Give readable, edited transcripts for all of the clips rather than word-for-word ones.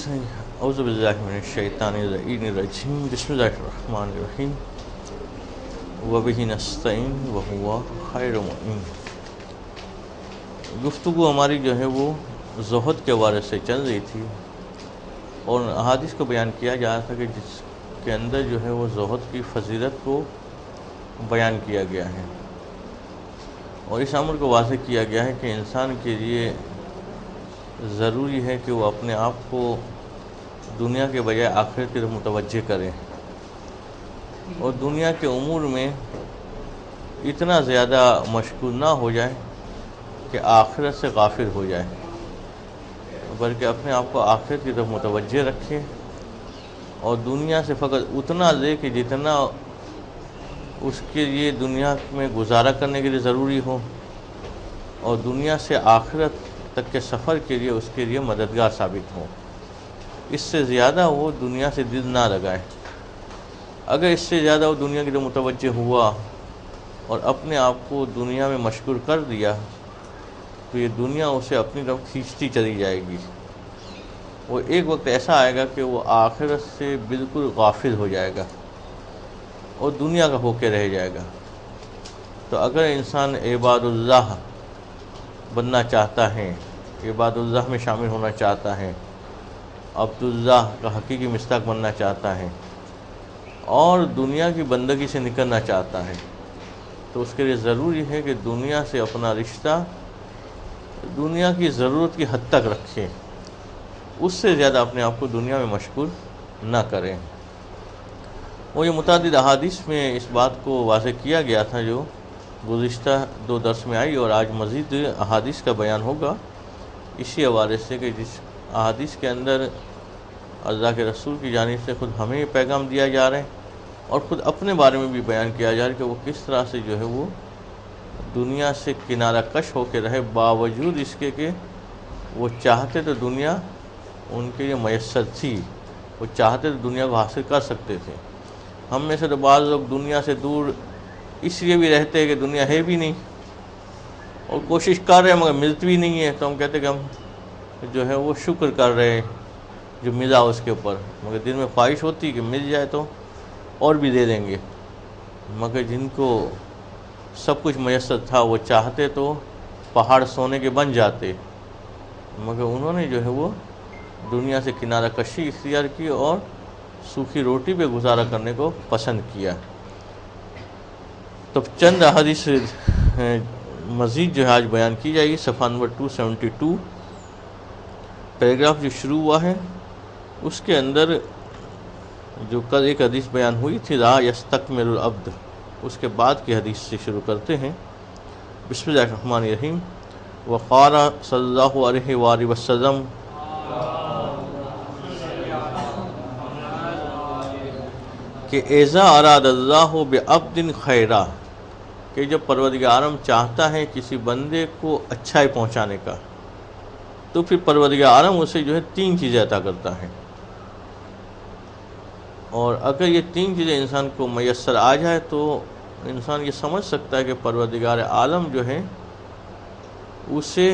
اعوذ باللہ من الشیطان الرجیم بسم اللہ الرحمن الرحیم وبہ نستعین وہو خیر معین۔ گفتگو ہماری جو ہے وہ زہد کے بارے سے چل رہی تھی اور احادیث کو بیان کیا جا رہا تھا کہ جس کے اندر جو ہے وہ زہد کی فضیلت کو بیان کیا گیا ہے اور اس امر کو واضح کیا گیا ہے کہ انسان کے لیے ضروری ہے کہ وہ اپنے آپ کو دنیا کے بجائے آخرت کی طرف متوجہ کرے اور دنیا کے امور میں اتنا زیادہ مشغول نہ ہو جائے کہ آخرت سے غافل ہو جائے، بلکہ اپنے آپ کو آخرت کی طرف متوجہ رکھے اور دنیا سے فقط اتنا لے کہ جتنا اس کے لیے دنیا میں گزارا کرنے کے لیے ضروری ہو اور دنیا سے آخرت تک کے سفر کے لیے اس کے لیے مددگار ثابت ہو۔ اس سے زیادہ وہ دنیا سے دل نہ لگائے۔ اگر اس سے زیادہ وہ دنیا کی طرف متوجہ ہوا اور اپنے آپ کو دنیا میں مشغول کر دیا تو یہ دنیا اسے اپنی طرف کھینچتی چلی جائے گی۔ وہ ایک وقت ایسا آئے گا کہ وہ آخرت سے بالکل غافل ہو جائے گا اور دنیا کا ہو کے رہ جائے گا۔ تو اگر انسان عباد اللہ بننا چاہتا ہے، عباد اللہ میں شامل ہونا چاہتا ہے، عبداللہ کا حقیقی مصداق بننا چاہتا ہے اور دنیا کی بندگی سے نکلنا چاہتا ہے تو اس کے لیے ضروری ہے کہ دنیا سے اپنا رشتہ دنیا کی ضرورت کی حد تک رکھے، اس سے زیادہ اپنے آپ کو دنیا میں مشغول نہ کریں۔ اور یہ متعدد احادیث میں اس بات کو واضح کیا گیا تھا جو گزشتہ 2 درس میں آئی، اور آج مزید احادیث کا بیان ہوگا اسی حوالے سے کہ جس احادیث کے اندر اللہ کے رسول کی جانب سے خود ہمیں یہ پیغام دیا جا رہا ہے اور خود اپنے بارے میں بھی بیان کیا جا رہا ہے کہ وہ کس طرح سے جو ہے وہ دنیا سے کنارہ کش ہو کے رہے، باوجود اس کے کہ وہ چاہتے تو دنیا ان کے لیے میسر تھی، وہ چاہتے تو دنیا کو حاصل کر سکتے تھے۔ ہم میں سے تو بعض لوگ دنیا سے دور اس لیے بھی رہتے ہیں کہ دنیا ہے بھی نہیں اور کوشش کر رہے ہیں مگر ملتی بھی نہیں ہے، تو ہم کہتے ہیں کہ ہم جو ہے وہ شکر کر رہے ہیں جو ملا اس کے اوپر، مگر دل میں خواہش ہوتی کہ مل جائے تو اور بھی دے دیں گے۔ مگر جن کو سب کچھ میسر تھا وہ چاہتے تو پہاڑ سونے کے بن جاتے، مگر انہوں نے جو ہے وہ دنیا سے کنارہ کشی اختیار کی اور سوکھی روٹی پہ گزارا کرنے کو پسند کیا۔ تو چند احادیث مزید جو ہے آج بیان کی جائے گی۔ صفحہ نمبر 272 پیراگراف جو شروع ہوا ہے اس کے اندر جو کل ایک حدیث بیان ہوئی تھی لا یستکمل العبد، اس کے بعد کی حدیث سے شروع کرتے ہیں۔ بسم اللہ الرحمن الرحیم۔ وقال صلی اللہ علیہ وآلہ وسلم کہ اذا اراد اللہ بعبد خیرا، کہ جب پروردگارم چاہتا ہے کسی بندے کو اچھائی پہنچانے کا تو پھر پروردگارم اسے جو ہے 3 چیزیں عطا کرتا ہے، اور اگر یہ 3 چیزیں انسان کو میسر آ جائے تو انسان یہ سمجھ سکتا ہے کہ پروردگار عالم جو ہے اسے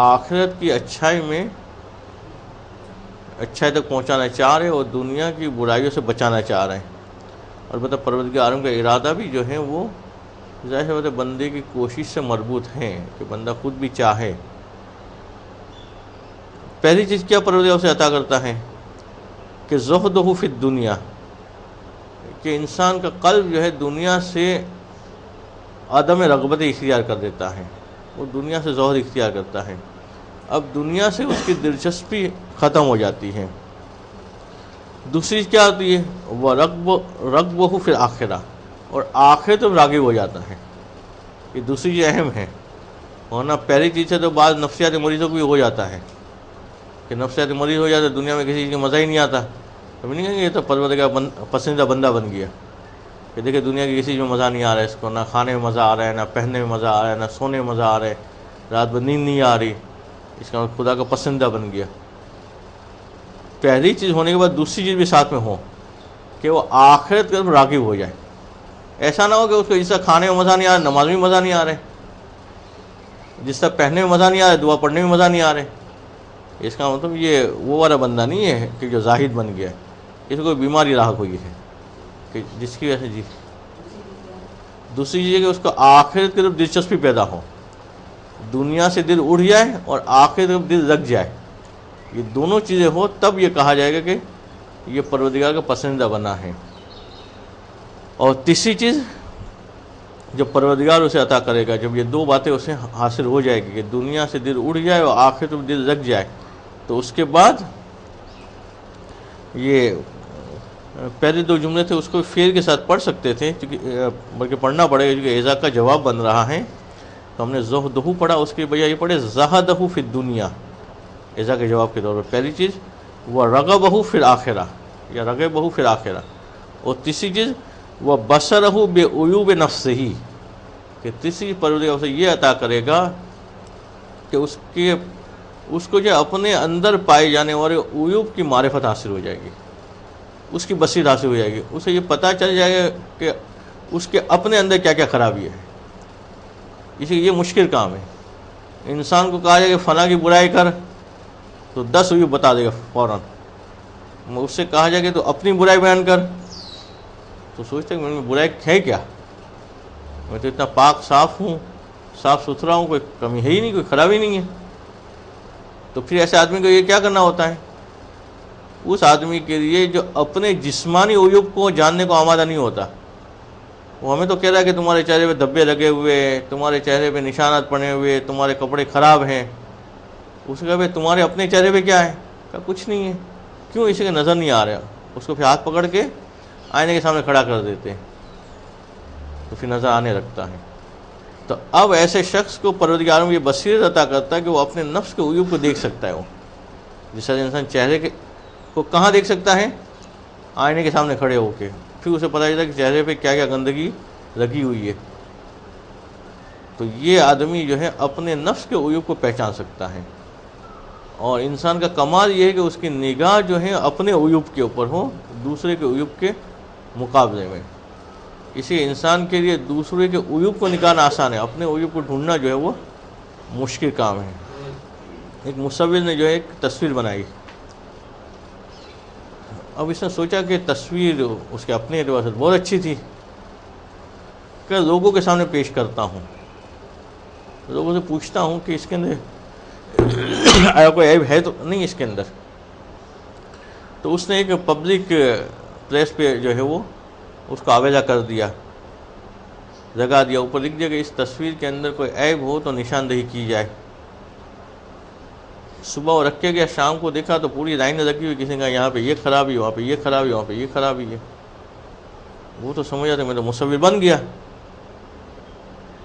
آخرت کی اچھائی میں اچھائی تک پہنچانا چاہ رہے اور دنیا کی برائیوں سے بچانا چاہ رہے ہیں۔ البتہ پروردگار عالم کا ارادہ بھی جو ہے وہ ظاہر ہے بندے کی کوشش سے مربوط ہیں کہ بندہ خود بھی چاہے۔ پہلی چیز کیا پروردگار اسے عطا کرتا ہے کہ زہدہ فی الدنیا، کہ انسان کا قلب جو ہے دنیا سے عدم رغبت اختیار کر دیتا ہے، وہ دنیا سے زہد اختیار کرتا ہے، اب دنیا سے اس کی دلچسپی ختم ہو جاتی ہے۔ دوسری چیز کیا ہوتی ہے وہ رغبہ فی الآخرہ، اور آخرت میں راغب ہو جاتا ہے۔ یہ دوسری چیز اہم ہے، ورنہ پہلی چیز سے تو بعض نفسیاتی مریضوں کو بھی ہو جاتا ہے کہ نفسیاتی مریض ہو جاتا ہے، دنیا میں کسی چیز کا مزہ ہی نہیں آتا، تو نہیں کہیں گے یہ تو پروردگار پسندیدہ بندہ بن گیا کہ دیکھیں دنیا کی کسی چیز میں مزہ نہیں آ رہا ہے اس کو، نہ کھانے میں مزہ آ رہا ہے، نہ پہننے میں مزہ آ رہا ہے، نہ سونے میں مزہ آ رہا ہے، رات بھر نیند نہیں آ رہی، اس کا خدا کا پسندیدہ بن گیا۔ پہلی چیز ہونے کے بعد دوسری چیز بھی ساتھ میں ہو کہ وہ آخرت کی طرف راغب ہو جائے۔ ایسا نہ ہو کہ اس کو جس طرح کھانے میں مزہ نہیں آ رہا، نماز میں مزہ نہیں آ رہا ہے، جس طرح پہننے میں مزہ نہیں آ رہا ہے، دعا پڑھنے میں مزہ نہیں آ رہا ہے، اس کا مطلب یہ وہ والا بندہ نہیں ہے کہ جو زاہد بن گیا ہے، اس کو کوئی بیماری لاحق ہوئی ہے کہ جس کی وجہ سے دوسری چیز ہے کہ اس کو آخرت کی طرف دلچسپی پیدا ہو، دنیا سے دل اٹھ جائے اور آخرت کی طرف دل لگ جائے، یہ دونوں چیزیں ہو تب یہ کہا جائے گا کہ یہ پروردگار کا پسندیدہ بنا ہے۔ اور تیسری چیز جب پروردگار اسے عطا کرے گا، جب یہ دو باتیں اسے حاصل ہو جائے گی کہ دنیا سے دل اٹھ جائے اور آخرت میں دل لگ جائے، تو اس کے بعد یہ پہلے دو جملے تھے اس کو فعل کے ساتھ پڑھ سکتے تھے، بلکہ پڑھنا پڑے گا کیونکہ اذا کا جواب بن رہا ہے، تو ہم نے زہدہ پڑھا، اس کے بجائے یہ پڑھے زہدہ فی الدنیا اذا کے جواب کے طور پر۔ پہلی چیز وہ رغبہ فی الآخرہ یا رغبہ فی الآخرہ، اور تیسری چیز وہ بصرہ بعیوب نفسہ، کہ تیسری پروردگار اسے یہ عطا کرے گا کہ اس کو جو اپنے اندر پائے جانے والے عیوب کی معرفت حاصل ہو جائے گی، اس کی بصیرت حاصل ہو جائے گی، اسے یہ پتہ چل جائے گا کہ اس کے اپنے اندر کیا کیا خرابی ہے۔ اسی یہ مشکل کام ہے، انسان کو کہا جائے کہ فلاں کی برائی کر تو 10 عیوب بتا دے گا فوراً، اس سے کہا جائے کہ تو اپنی برائی بیان کر تو سوچتے ہیں کہ برائی ہے کیا، میں تو اتنا پاک صاف ہوں، صاف ستھرا ہوں، کوئی کمی ہے ہی نہیں، کوئی خرابی نہیں ہے۔ تو پھر ایسے آدمی کو یہ کیا کرنا ہوتا ہے؟ اس آدمی کے لیے جو اپنے جسمانی عیوب کو جاننے کو آمادہ نہیں ہوتا، وہ ہمیں تو کہہ رہا ہے کہ تمہارے چہرے پہ دھبے لگے ہوئے، تمہارے چہرے پہ نشانات پڑے ہوئے، تمہارے کپڑے خراب ہیں، اس کا بھائی تمہارے اپنے چہرے پہ کیا ہے؟ کہا کچھ نہیں ہے۔ کیوں؟ اسی کا نظر نہیں آ رہا، اس کو پھر ہاتھ پکڑ کے آئینے کے سامنے کھڑا کر دیتے ہیں تو پھر نظر آنے لگتا ہے۔ تو اب ایسے شخص کو پروردگار یہ بصیرت عطا کرتا ہے کہ وہ اپنے نفس کے عیوب کو دیکھ سکتا ہے۔ وہ جس طرح انسان چہرے کو کہاں دیکھ سکتا ہے؟ آئینے کے سامنے کھڑے ہو کے، پھر اسے پتہ چلتا ہے کہ چہرے پہ کیا کیا گندگی لگی ہوئی ہے۔ تو یہ آدمی جو ہے اپنے نفس کے عیوب کو پہچان سکتا ہے، اور انسان کا کمال یہ ہے کہ اس کی نگاہ جو ہے اپنے عیوب کے اوپر ہو، دوسرے کے عیوب کے مقابلے میں۔ اسی انسان کے لیے دوسرے کے عیوب کو نکالنا آسان ہے، اپنے عیوب کو ڈھونڈنا جو ہے وہ مشکل کام ہے۔ ایک مصور نے جو ہے ایک تصویر بنائی، اب اس نے سوچا کہ تصویر اس کے اپنے اعتبار سے بہت اچھی تھی، کہ لوگوں کے سامنے پیش کرتا ہوں، لوگوں سے پوچھتا ہوں کہ اس کے اندر آیا کوئی عیب ہے تو نہیں اس کے اندر۔ تو اس نے ایک پبلک پلیس پہ جو ہے وہ اس کو آویزہ کر دیا، لگا دیا، اوپر لکھ دیا کہ اس تصویر کے اندر کوئی عیب ہو تو نشاندہی کی جائے۔ صبح وہ رکھ کے گیا، شام کو دیکھا تو پوری لائنیں لگی ہوئی، کسی نے کہا یہاں پہ یہ خرابی، وہاں پہ یہ خرابی، وہاں پہ یہ خرابی ہے۔ وہ تو سمجھ جاتے میں تو مصور بن گیا۔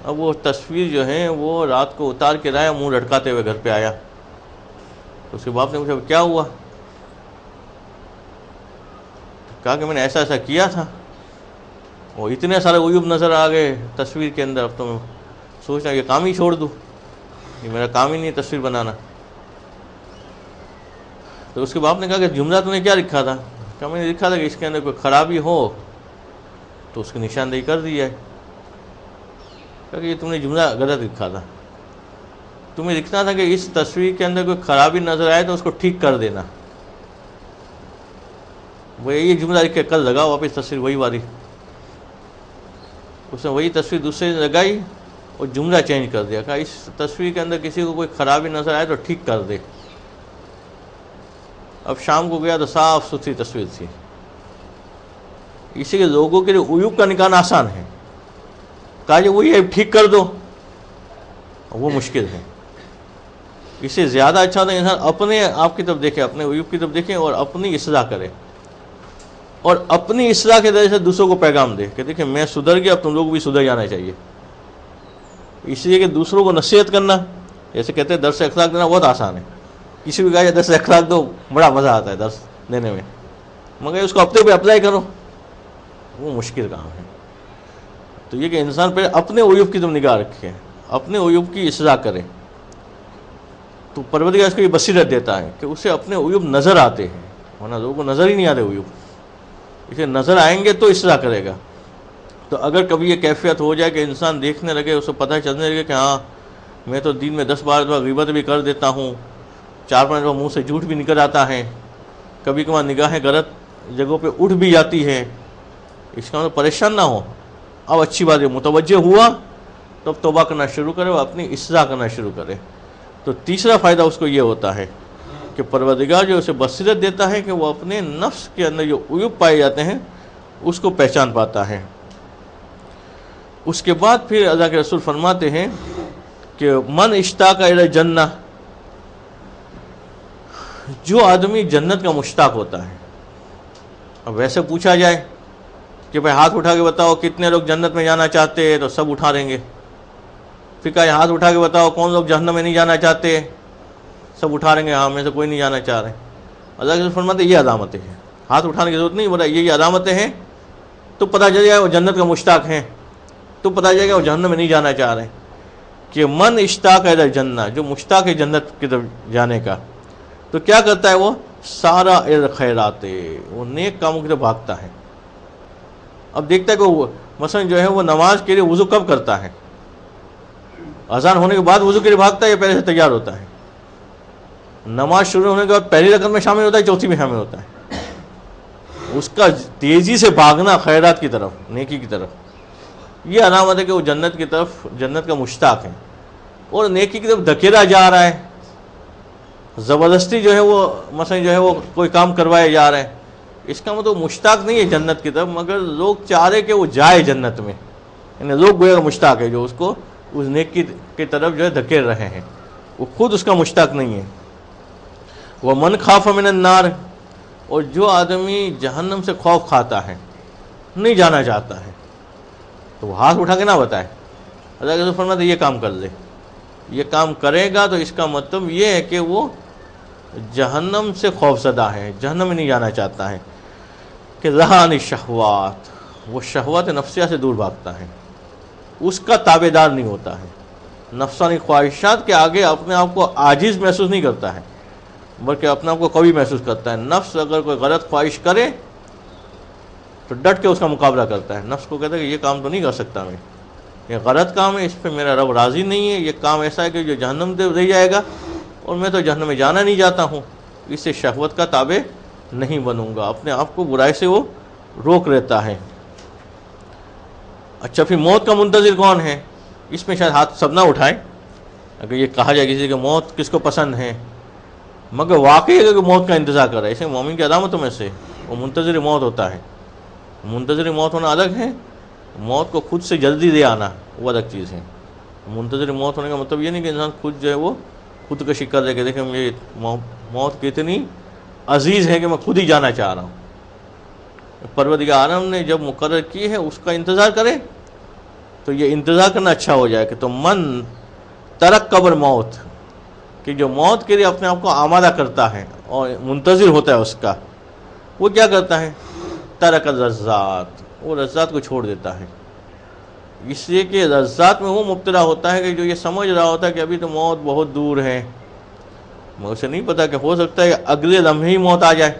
اب وہ تصویر جو ہے وہ رات کو اتار کے لایا، منہ لٹکاتے ہوئے گھر پہ آیا، تو اس کے باپ نے پوچھا کیا ہوا؟ کہا کہ میں نے ایسا ایسا کیا تھا، وہ اتنے سارے عیوب نظر آ گئے تصویر کے اندر، اب تو میں سوچ رہا یہ کام ہی چھوڑ دوں، یہ میرا کام ہی نہیں تصویر بنانا۔ تو اس کے باپ نے کہا کہ جملہ تم نے کیا لکھا تھا؟ کہا میں نے لکھا تھا کہ اس کے اندر کوئی خرابی ہو تو اس کی نشاندہی کر دی جائے۔ کہا کہ یہ تم نے جملہ غلط لکھا تھا، تمہیں لکھنا تھا کہ اس تصویر کے اندر کوئی خرابی نظر آئے تو اس کو ٹھیک کر دینا۔ وہ یہ جملہ لکھ کے کل لگاؤ واپس تصویر وہی والی، اس نے وہی تصویر دوسرے نے لگائی اور جملہ چینج کر دیا، کہا اس تصویر کے اندر کسی کو کوئی خرابی نظر آئے تو ٹھیک کر دے۔ اب شام کو گیا تو صاف ستھری تصویر تھی۔ اسی کے لوگوں کے لیے عیوب کا نکالنا آسان ہے، کہا کہ وہی ٹھیک کر دو، وہ مشکل ہے۔ اس سے زیادہ اچھا ہوتا ہے انسان اپنے آپ کی طرف دیکھے، اپنے عیوب کی طرف دیکھے اور اپنی اصلاح کرے، اور اپنی اصلاح کے ذریعے سے دوسروں کو پیغام دے کہ دیکھیں میں سدھر گیا، اب تم لوگ بھی سدھر جانا چاہیے۔ اس لیے کہ دوسروں کو نصیحت کرنا، جیسے کہتے ہیں درس اخلاق دینا بہت آسان ہے، کسی بھی کہا درس اخلاق دو بڑا مزہ آتا ہے درس دینے میں، مگر اس کو اپنے پہ اپلائی کرو وہ مشکل کام ہے۔ تو یہ کہ انسان پہ اپنے عیوب کی تم نگاہ رکھے، اپنے عیوب کی اصلاح کرے، تو پروردگار اس کو یہ بصیرت دیتا ہے کہ اسے اپنے عیوب نظر آتے ہیں، ورنہ لوگوں کو نظر ہی نہیں آتے عیوب، اسے نظر آئیں گے تو اصلاح کرے گا۔ تو اگر کبھی یہ کیفیت ہو جائے کہ انسان دیکھنے لگے، اسے پتہ چلنے لگے کہ ہاں میں تو دن میں 10-12 دفعہ غیبت بھی کر دیتا ہوں، 4-5 دفعہ منہ سے جھوٹ بھی نکل آتا ہے، کبھی کبھار نگاہیں غلط جگہوں پہ اٹھ بھی جاتی ہے، اس کا مطلب پریشان نہ ہو، اب اچھی بات ہے متوجہ ہوا تو اب توبہ کرنا شروع کرے اور اپنی اصلاح کرنا شروع کرے۔ تو تیسرا فائدہ اس کو یہ ہوتا ہے کہ پروردگار جو اسے بصیرت دیتا ہے کہ وہ اپنے نفس کے اندر جو عیوب پائے جاتے ہیں اس کو پہچان پاتا ہے۔ اس کے بعد پھر اللہ کے رسول فرماتے ہیں کہ من اشتاق الی الجنہ، جو آدمی جنت کا مشتاق ہوتا ہے۔ اب ویسے پوچھا جائے کہ بھائی ہاتھ اٹھا کے بتاؤ کتنے لوگ جنت میں جانا چاہتے ہیں، تو سب اٹھا دیں گے۔ پھر کہا ہاتھ اٹھا کے بتاؤ کون لوگ جہنم میں نہیں جانا چاہتے، سب اٹھا دیں گے ہاں میں سے کوئی نہیں جانا چاہ رہے۔ اللہ کے رسول فرماتے ہیں یہ علامتیں ہیں، ہاتھ اٹھانے کی ضرورت نہیں، بولا یہ علامتیں ہیں تو پتہ چل جائے گا وہ جنت کا مشتاق ہیں، تو پتہ چل جائے گا وہ جہنم میں نہیں جانا چاہ رہے۔ کہ من اشتاق الی الجنہ، جو مشتاق ہے جنت کی طرف جانے کا، تو کیا کرتا ہے وہ سارا الخیرات، وہ نیک کاموں کی طرف بھاگتا ہے۔ اب دیکھتا ہے کہ وہ مثلا جو ہے وہ نماز کے لیے وضو کب کرتا ہے، اذان ہونے کے بعد وضو کے لیے بھاگتا ہے یا پہلے سے تیار ہوتا ہے؟ نماز شروع ہونے کے بعد پہلی رکعت میں شامل ہوتا ہے، چوتھی میں شامل ہوتا ہے۔ اس کا تیزی سے بھاگنا خیرات کی طرف، نیکی کی طرف، یہ علامت ہے کہ وہ جنت کی طرف، جنت کا مشتاق ہے۔ اور نیکی کی طرف دھکیلا جا رہا ہے، زبردستی جو ہے وہ مثلا جو ہے وہ کوئی کام کروائے جا رہے ہیں، اس کا مطلب مشتاق نہیں ہے جنت کی طرف، مگر لوگ چاہ رہے کہ وہ جائے جنت میں، یعنی لوگ گویا مشتاق ہے جو اس کو اس نیکی کی طرف جو ہے دھکیل رہے ہیں، وہ خود اس کا مشتاق نہیں ہے۔ وہ من خاف من النار، اور جو آدمی جہنم سے خوف کھاتا ہے، نہیں جانا چاہتا ہے، تو وہ ہاتھ اٹھا کے نہ بتائے، اللہ کے رسول فرماتے یہ کام کر لے، یہ کام کرے گا تو اس کا مطلب یہ ہے کہ وہ جہنم سے خوف زدہ ہے، جہنم میں نہیں جانا چاہتا ہے۔ کہ رہان الشہوات، وہ شہوات نفسیہ سے دور بھاگتا ہے، اس کا تابع دار نہیں ہوتا ہے، نفسانی خواہشات کے آگے اپنے آپ کو عاجز محسوس نہیں کرتا ہے، بلکہ اپنے آپ کو قوی محسوس کرتا ہے۔ نفس اگر کوئی غلط خواہش کرے تو ڈٹ کے اس کا مقابلہ کرتا ہے، نفس کو کہتا ہے کہ یہ کام تو نہیں کر سکتا میں، یہ غلط کام ہے، اس پہ میرا رب راضی نہیں ہے، یہ کام ایسا ہے کہ جو جہنم دے رہ جائے گا، اور میں تو جہنم میں جانا نہیں چاہتا ہوں، اس سے شہوت کا تابع نہیں بنوں گا، اپنے آپ کو برائی سے وہ روک لیتا ہے۔ اچھا پھر موت کا منتظر کون ہے؟ اس میں شاید ہاتھ سب نہ اٹھائے، اگر یہ کہا جائے کسی کہ موت کس کو پسند ہے، مگر واقعی اگر کہ موت کا انتظار کر رہا ہے، اسے مومن کی علامتوں میں سے وہ منتظر موت ہوتا ہے۔ منتظر موت ہونا الگ ہے، موت کو خود سے جلدی دے آنا وہ الگ چیز ہے۔ منتظر موت ہونے کا مطلب یہ نہیں کہ انسان خود جو ہے وہ خودکشی کر دے کہ دیکھیں مجھے موت کتنی عزیز ہے کہ میں خود ہی جانا چاہ رہا ہوں۔ پروردگار عالم نے جب مقرر کی ہے اس کا انتظار کرے تو یہ انتظار کرنا اچھا ہو جائے کہ تو من ترک قبر موت، کہ جو موت کے لیے اپنے آپ کو آمادہ کرتا ہے اور منتظر ہوتا ہے اس کا، وہ کیا کرتا ہے؟ ترک الرزات، وہ لذات کو چھوڑ دیتا ہے، اس لیے کہ لذات میں وہ مبتلا ہوتا ہے کہ جو یہ سمجھ رہا ہوتا ہے کہ ابھی تو موت بہت دور ہے، مگر اسے نہیں پتا کہ ہو سکتا ہے اگلے لمحے ہی موت آ جائے،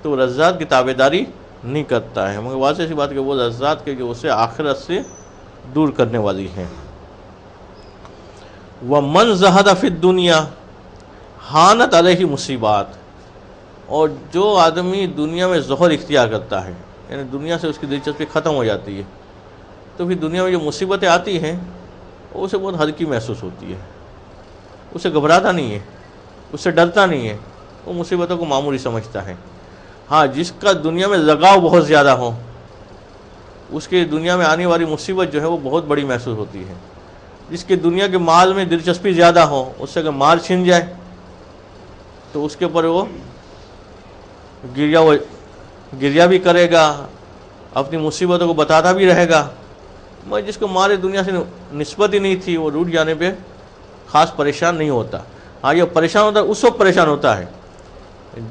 تو لذات کی تابع داری نہیں کرتا ہے، مگر واضح سی بات کہ وہ لذات کے جو اسے آخرت سے دور کرنے والی ہیں۔ وَمَنْ زَهَدَ فِي الدُّنْيَا حَانَتْ عَلَيْهِ مصیبات، اور جو آدمی دنیا میں زہد اختیار کرتا ہے، یعنی دنیا سے اس کی دلچسپی ختم ہو جاتی ہے، تو پھر دنیا میں جو مصیبتیں آتی ہیں وہ اسے بہت ہلکی محسوس ہوتی ہے، اسے گھبراتا نہیں ہے، اس سے ڈرتا نہیں ہے، وہ مصیبتوں کو معمولی سمجھتا ہے۔ ہاں جس کا دنیا میں لگاؤ بہت زیادہ ہو، اس کے دنیا میں آنے والی مصیبت جو ہے وہ بہت بڑی محسوس ہوتی ہے۔ جس کے دنیا کے مال میں دلچسپی زیادہ ہو، اس سے اگر مال چھن جائے تو اس کے اوپر وہ گریا بھی کرے گا، اپنی مصیبتوں کو بتاتا بھی رہے گا، مگر جس کو مال دنیا سے نسبت ہی نہیں تھی وہ روٹ جانے پہ خاص پریشان نہیں ہوتا۔ ہاں یہ پریشان ہوتا ہے، اس وقت پریشان ہوتا ہے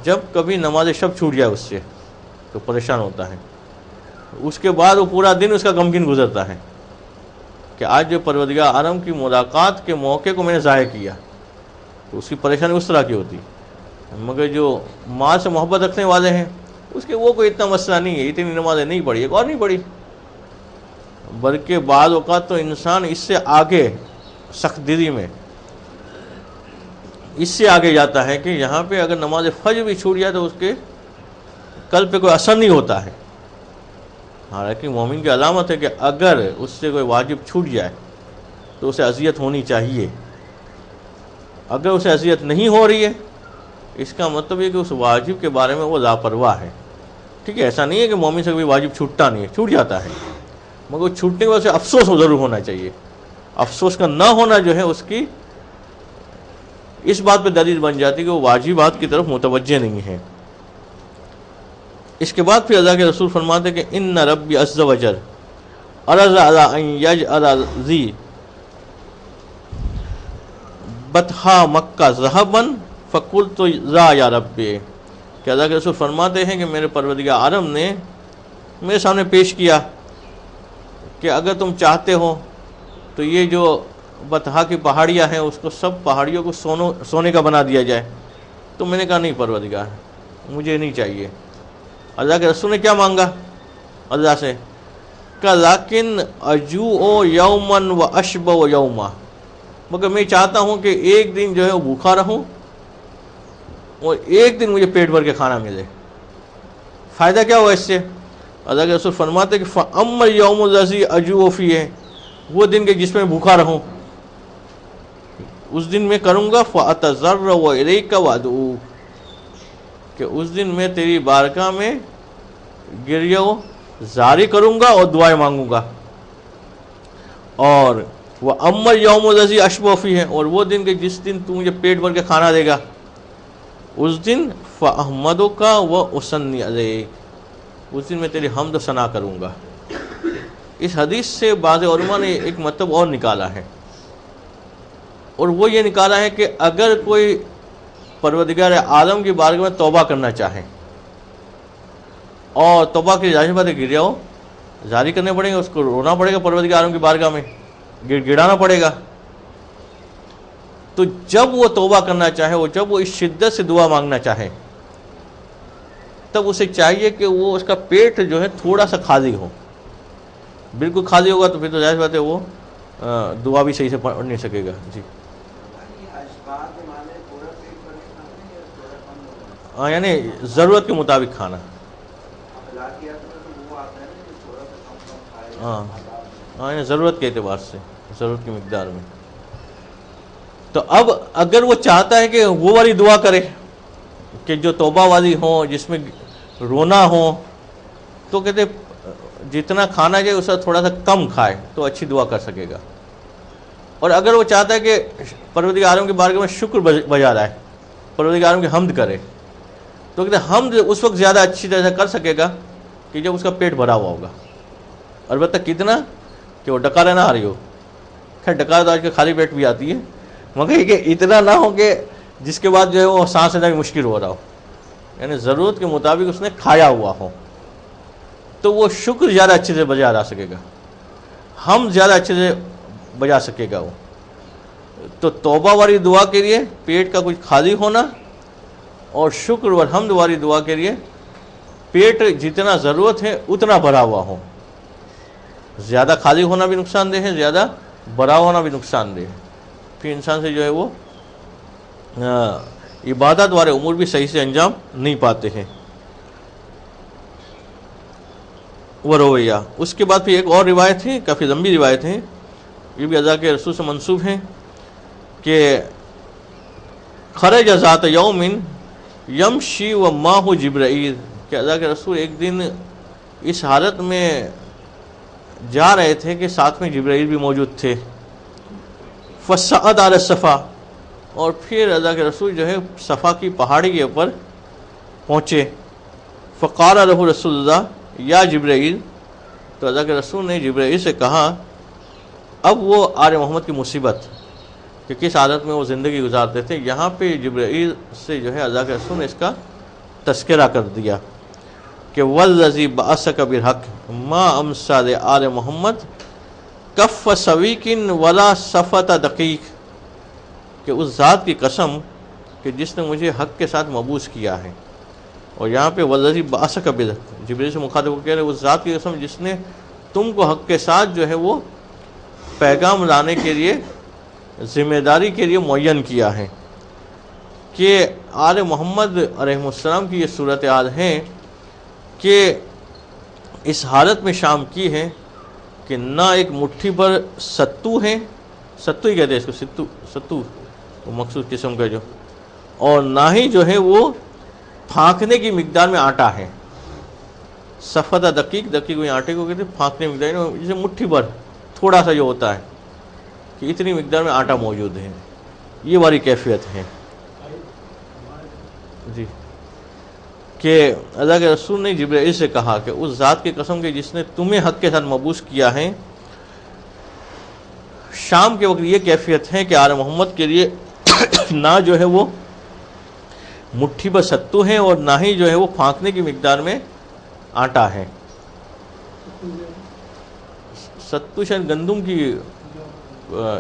جب کبھی نماز شب چھوٹ جائے اس سے، تو پریشان ہوتا ہے، اس کے بعد وہ پورا دن اس کا غمگین گزرتا ہے کہ آج جو پروردگار عالم کی ملاقات کے موقع کو میں نے ضائع کیا، تو اس کی پریشانی اس طرح کی ہوتی۔ مگر جو مال سے محبت رکھنے والے ہیں اس کے وہ کوئی اتنا مسئلہ نہیں ہے، اتنی نمازیں نہیں پڑھی، ایک اور نہیں پڑھی، بلکہ بعض اوقات تو انسان اس سے آگے سخت دلی میں اس سے آگے جاتا ہے کہ یہاں پہ اگر نماز فجر بھی چھوٹ جائے تو اس کے قلب پہ کوئی اثر نہیں ہوتا ہے. حالانکہ مومن کی علامت ہے کہ اگر اس سے کوئی واجب چھوٹ جائے تو اسے اذیت ہونی چاہیے. اگر اسے اذیت نہیں ہو رہی ہے اس کا مطلب یہ کہ اس واجب کے بارے میں وہ لاپرواہ ہے. ٹھیک ہے، ایسا نہیں ہے کہ مومن سے کوئی واجب چھوٹتا نہیں ہے، چھوٹ جاتا ہے، مگر چھوٹنے کی وجہ سے افسوس ضرور ہونا چاہیے. افسوس کا نہ ہونا جو ہے اس کی اس بات پہ دلیل بن جاتی کہ وہ واجبات کی طرف متوجہ نہیں ہے. اس کے بعد پھر اللہ کے رسول فرماتے کہ ان ربی عز وجل ارز علی ان یجعل ذی بطحا مکہ ذہبا فقلت ذا یا ربی، کہ اللہ کے رسول فرماتے ہیں کہ میرے پروردگار عالم نے میرے سامنے پیش کیا کہ اگر تم چاہتے ہو تو یہ جو بطحا کی پہاڑیاں ہیں اس کو سب پہاڑیوں کو سونے کا بنا دیا جائے. تو میں نے کہا نہیں پروردگار، مجھے نہیں چاہیے. اللہ کے رسول نے کیا مانگا اللہ سے؟ کہ لیکن اجوع یوما و اشبع یوما، مگر میں چاہتا ہوں کہ ایک دن جو ہے وہ بھوکا رہوں اور ایک دن مجھے پیٹ بھر کے کھانا ملے. فائدہ کیا ہوا اس سے؟ اللہ کے رسول فرماتے کہ فَأَمَّا الْيَوْمُ الَّذِي أَجُوعُ فِيهِ، وہ دن کے جس میں بھوکا رہوں اس دن میں کروں گا فَأَتَضَرَّعُ إِلَيْكَ وَأَدْعُوكَ، کہ اس دن میں تیری بارگاہ میں گریہ و زاری کروں گا اور دعائیں مانگوں گا. اور وَأَمَّا الْيَوْمُ الَّذِي أَشْبَعُ فِيهِ، اور وہ دن کے جس دن تو مجھے پیٹ بھر کے کھانا دے گا اس دن فَأَحْمَدُكَ وَأُثَنِّي عَلَيْكَ، اس دن میں تیری حمد و ثنا کروں گا. اس حدیث سے بعض علماء نے ایک مطلب اور نکالا ہے، اور وہ یہ نکالا ہے کہ اگر کوئی پروردگار عالم کی بارگاہ میں توبہ کرنا چاہے اور توبہ کی ظاہر بات ہے گریہ ہو جاری کرنے پڑیں گے، اس کو رونا پڑے گا پروردگار عالم کی بارگاہ میں، گڑ گڑانا پڑے گا. تو جب وہ توبہ کرنا چاہے اور جب وہ اس شدت سے دعا مانگنا چاہے تب اسے چاہیے کہ وہ اس کا پیٹ جو ہے تھوڑا سا خالی ہو. بالکل خالی ہوگا تو پھر تو ظاہر بات ہے وہ دعا بھی صحیح سے پڑھ نہیں سکے گا. جی ہاں، یعنی ضرورت کے مطابق کھانا. ہاں ہاں، یعنی ضرورت کے اعتبار سے، ضرورت کی مقدار میں. تو اب اگر وہ چاہتا ہے کہ وہ والی دعا کرے کہ جو توبہ والی ہوں جس میں رونا ہو، تو کہتے جتنا کھانا چاہیے اس سے تھوڑا سا کم کھائے تو اچھی دعا کر سکے گا. اور اگر وہ چاہتا ہے کہ پروردگار عالم کے بارگاہ میں شکر بجا رہا ہے، پروردگار عالم کی حمد کرے، تو کہتے حمد اس وقت زیادہ اچھی طرح سے کر سکے گا کہ جب اس کا پیٹ بھرا ہوا ہوگا. البتہ کتنا کہ وہ ڈکارہ نہ آ رہی ہو. خیر ڈکارہ تو آج کل خالی پیٹ بھی آتی ہے، مگر کہ اتنا نہ ہو کہ جس کے بعد جو ہے وہ سانس لینا بھی مشکل ہو رہا ہو، یعنی ضرورت کے مطابق اس نے کھایا ہوا ہو، تو وہ شکر زیادہ اچھے سے بجا جا سکے گا، ہم زیادہ اچھے سے بجا سکے گا وہ. تو توبہ والی دعا کے لیے پیٹ کا کچھ خالی ہونا، اور شکر و حمد والی دعا کے لیے پیٹ جتنا ضرورت ہے اتنا بھرا ہوا ہو. زیادہ خالی ہونا بھی نقصان دہ ہے، زیادہ بھرا ہونا بھی نقصان دہ ہے. پھر انسان سے جو ہے وہ عبادت والے امور بھی صحیح سے انجام نہیں پاتے ہیں. وہ رویہ. اس کے بعد پھر ایک اور روایت ہے، کافی لمبی روایت ہے، یہ بھی اللہ کے رسول سے منسوب ہیں کہ خرج ذات یوم یمشی و ماہ جبرائیل، کہ اللہ کے رسول ایک دن اس حالت میں جا رہے تھے کہ ساتھ میں جبرائیل بھی موجود تھے. فصعد علی الصفا، اور پھر اللہ کے رسول جو ہے صفا کی پہاڑی کے اوپر پہنچے. فقال له رسول اللہ یا جبرائیل، تو اللہ کے رسول نے جبرائیل سے کہا. اب وہ آل محمد کی مصیبت کہ کس حالت میں وہ زندگی گزارتے تھے، یہاں پہ جبرائیل سے جو ہے اللہ کے رسول نے اس کا تذکرہ کر دیا کہ والذی بعثک بالحق ما امسا لآل محمد کف سویکن ولا صفت دقیق، کہ اس ذات کی قسم کہ جس نے مجھے حق کے ساتھ مبعوث کیا ہے. اور یہاں پہ والذی بعثک بالحق جبرائیل سے مخاطب کو کہہ رہے اس ذات کی قسم جس نے تم کو حق کے ساتھ جو ہے وہ پیغام لانے کے لیے ذمہ داری کے لیے معین کیا ہے. کہ آل محمد علیہ السلام کی یہ صورتحال ہیں کہ اس حالت میں شام کی ہے کہ نہ ایک مٹھی پر ستو ہے، ستو ہی کہتے ہیں اس کو، ستو وہ مخصوص قسم کا جو، اور نہ ہی جو ہے وہ پھانکنے کی مقدار میں آٹا ہے۔ صفدہ دقیق وہ آٹے کو کہتے ہیں، پھانکنے مقدار میں جیسے مٹھی پر تھوڑا سا جو ہوتا ہے کہ اتنی مقدار میں آٹا موجود ہے، یہ والی کیفیت ہے جی۔ کہ اللہ کے رسول نے جبرائیل سے کہا کہ اس ذات کی قسم کہ جس نے تمہیں حق کے ساتھ مبعوث کیا ہے، شام کے وقت یہ کیفیت ہے کہ آل محمد کے لیے نہ جو ہے وہ مٹھی پر ستو ہے اور نہ ہی جو ہے وہ پھانکنے کی مقدار میں آٹا ہے۔ ستو شاید گندم کی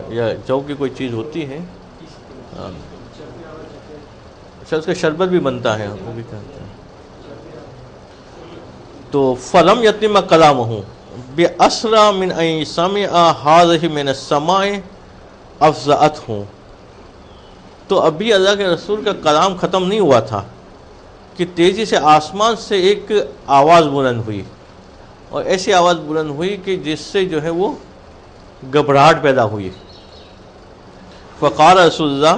یا جو کی کوئی چیز ہوتی ہے، اس کا شربت بھی بنتا ہے، وہ بھی کہتے ہیں۔ تو فلم یتم کلامہ باسرع من ان سمع هذه من السماء افزعته، تو ابھی اللہ کے رسول کا کلام ختم نہیں ہوا تھا کہ تیزی سے آسمان سے ایک آواز بلند ہوئی، اور ایسی آواز بلند ہوئی کہ جس سے جو ہے وہ گھبراہٹ پیدا ہوئی۔ فقال رسول اللہ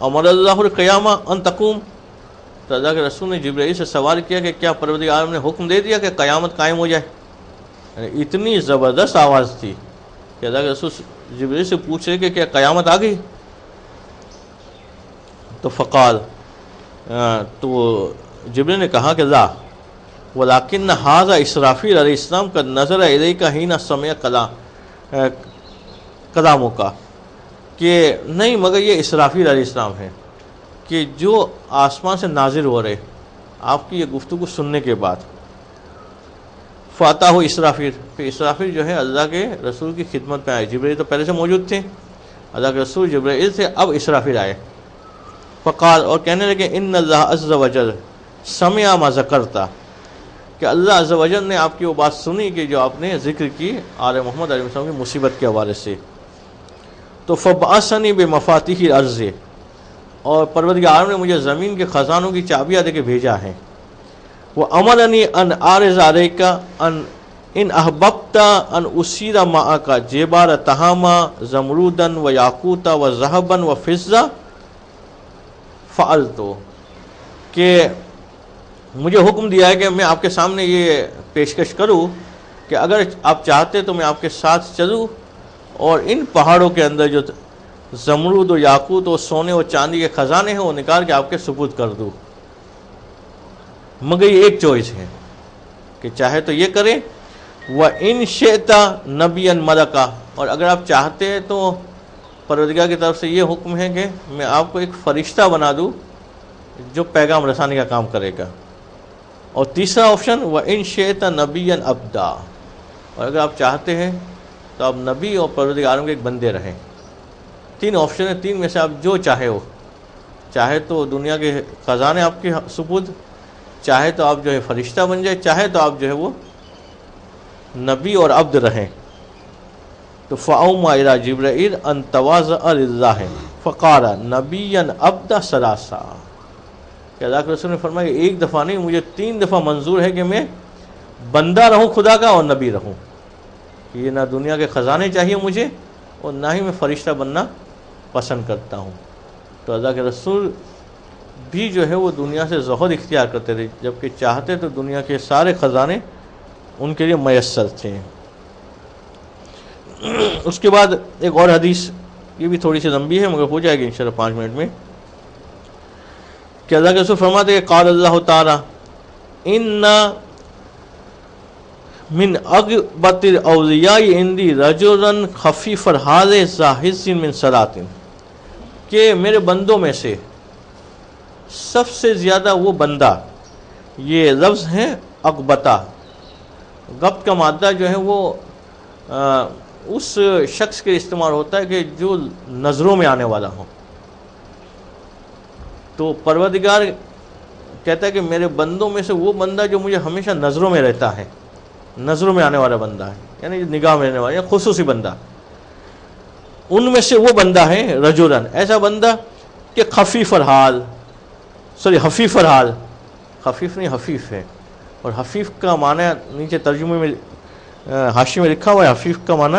امر اللہ القیامہ ان تقوم، تو اللہ کے رسول نے جبرائیل سے سوال کیا کہ کیا پروردگار عالم نے حکم دے دیا کہ قیامت قائم ہو جائے؟ یعنی اتنی زبردست آواز تھی کہ اللہ کے رسول جبرائیل سے پوچھ رہے کہ کیا قیامت آ گئی؟ تو فقال، تو جبرائیل نے کہا کہ لا ولکن ھذا اسرافیل علیہ السلام قد نظر الیک حین سمع کلامک، کہ نہیں مگر یہ اسرافیل علیہ السلام ہے کہ جو آسمان سے نازل ہو رہے آپ کی یہ گفتگو سننے کے بعد۔ فاتح اسرافیل، پھر اسرافیل جو ہے اللہ کے رسول کی خدمت میں آئے، جبرائیل تو پہلے سے موجود تھے، اللہ کے رسول جبرائیل سے اب اسرافیل آئے۔ فقال، اور کہنے لگے ان اللہ عز وجل سمع ما ذکرتا، کہ اللہ عز وجل نے آپ کی وہ بات سنی کہ جو آپ نے ذکر کی آل محمد علیہ السلام کی مصیبت کے حوالے سے۔ تو فبعثنی بمفاتیح الارض، اور پروردگار عالم نے مجھے زمین کے خزانوں کی چابیاں دے کے بھیجا ہے۔ وَأَمَرَنِي أَنْ أَعْرِضَ عَلَيْكَ إِنْ أَحْبَبْتَ أَنْ أُسِيرَ مَعَكَ جِبَالَ تَهَامَ زَمْرُودًا وَيَاقُوتًا وَذَهَبًا وَفِضَّةً فَعَلْتُ، کہ مجھے حکم دیا ہے کہ میں آپ کے سامنے یہ پیشکش کروں کہ اگر آپ چاہتے تو میں آپ کے ساتھ چلوں اور ان پہاڑوں کے اندر جو زمرود و یاقوت و سونے و چاندی کے خزانے ہیں وہ نکال کے آپ کے سپرد کر دوں، مگر یہ ایک چوائس ہے کہ چاہے تو یہ کرے، وَإِن شِئْتَ نَبِيًّا مَلَكًا، اور اگر آپ چاہتے ہیں تو پروردگار کی طرف سے یہ حکم ہے کہ میں آپ کو ایک فرشتہ بنا دوں جو پیغام رسانی کا کام کرے گا۔ اور تیسرا آپشن وَإِن شِئْتَ نَبِيًّا عَبْدًا، اور اگر آپ چاہتے ہیں تو آپ نبی اور پروردگار کے ایک بندے رہیں۔ تین آپشن ہیں، تین میں سے آپ جو چاہے ہو، چاہے تو دنیا کے خزانے آپ کے سپرد، چاہے تو آپ جو ہے فرشتہ بن جائے، چاہے تو آپ جو ہے وہ نبی اور عبد رہیں۔ تو فَأَوْمَا إِلَىٰ جِبْرَائِيلَ أَن تَوَاضَعَ لِلَّهِ فَقَالَ نَبِيًّا عَبْدًا ثَلَاثًا، کہ اللہ کے رسول نے فرمایا کہ ایک دفعہ نہیں، مجھے 3 دفعہ منظور ہے کہ میں بندہ رہوں خدا کا اور نبی رہوں، کہ یہ نہ دنیا کے خزانے چاہیے مجھے اور نہ ہی میں فرشتہ بننا پسند کرتا ہوں۔ تو اللہ کے رسول بھی جو ہے وہ دنیا سے زہد اختیار کرتے تھے، جبکہ چاہتے تو دنیا کے سارے خزانے ان کے لیے میسر تھے۔ اس کے بعد ایک اور حدیث، یہ بھی تھوڑی سی لمبی ہے مگر ہو جائے گی انشاءاللہ 5 منٹ میں، کہ اللہ کے رسول فرماتے ہیں کہ قال اللہ تعالی ان من اغبط الاولیاء عندی رجلا خفیف الحال ذاہز من صلاۃ، کہ میرے بندوں میں سے سب سے زیادہ وہ بندہ، یہ لفظ ہے اغبطہ، غبط کا مادہ جو ہے وہ اس شخص کے استعمال ہوتا ہے کہ جو نظروں میں آنے والا ہو۔ تو پروردگار کہتا ہے کہ میرے بندوں میں سے وہ بندہ جو مجھے ہمیشہ نظروں میں رہتا ہے، نظروں میں آنے والا بندہ ہے، یعنی نگاہ میں رہنے والا، یا خصوصی بندہ، ان میں سے وہ بندہ ہے رجلن، ایسا بندہ کہ خفیف الحال، سوری حفیف الحال، خفیف نہیں حفیف ہے، اور حفیف کا معنی نیچے ترجمے میں حاشی میں لکھا ہوا ہے، حفیف کا معنی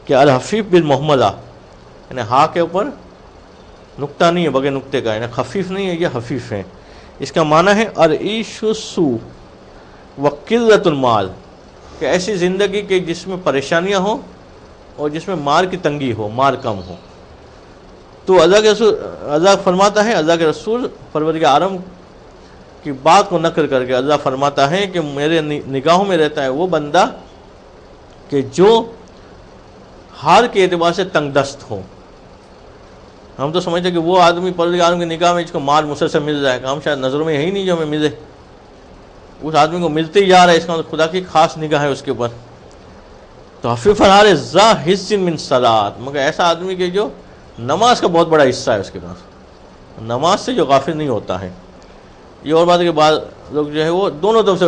کہ الحفیف بالمحملہ، یعنی ہا کے اوپر نقطہ نہیں ہے، بغیر نقطے کا، یعنی خفیف نہیں ہے، یہ حفیف ہے۔ اس کا معنی ہے العیش السو وقلۃ المال، کہ ایسی زندگی کہ جس میں پریشانیاں ہوں اور جس میں مال کی تنگی ہو، مال کم ہو۔ تو اللہ فرماتا ہے، اللہ کے رسول پروردگار عالم کی بات کو نقل کر کے اللہ فرماتا ہے کہ میرے نگاہوں میں رہتا ہے وہ بندہ کہ جو حال کے اعتبار سے تنگ دست ہو۔ ہم تو سمجھتے ہیں کہ وہ آدمی پروردگار عالم کی نگاہ میں جس کو مال مسلسل مل جائے گا، ہم شاید نظروں میں یہی نہیں جو ہمیں ملے، اس آدمی کو ملتے ہی جا رہا ہے، اس کا مطلب خدا کی خاص نگاہ ہے اس کے اوپر۔ تو حفیف الحال ذا حص من صلاۃ، مگر ایسا آدمی کہ جو نماز کا بہت بڑا حصہ ہے اس کے پاس، نماز سے جو غافل نہیں ہوتا ہے۔ یہ اور بات ہے کہ بعض لوگ جو ہے وہ دونوں طرف سے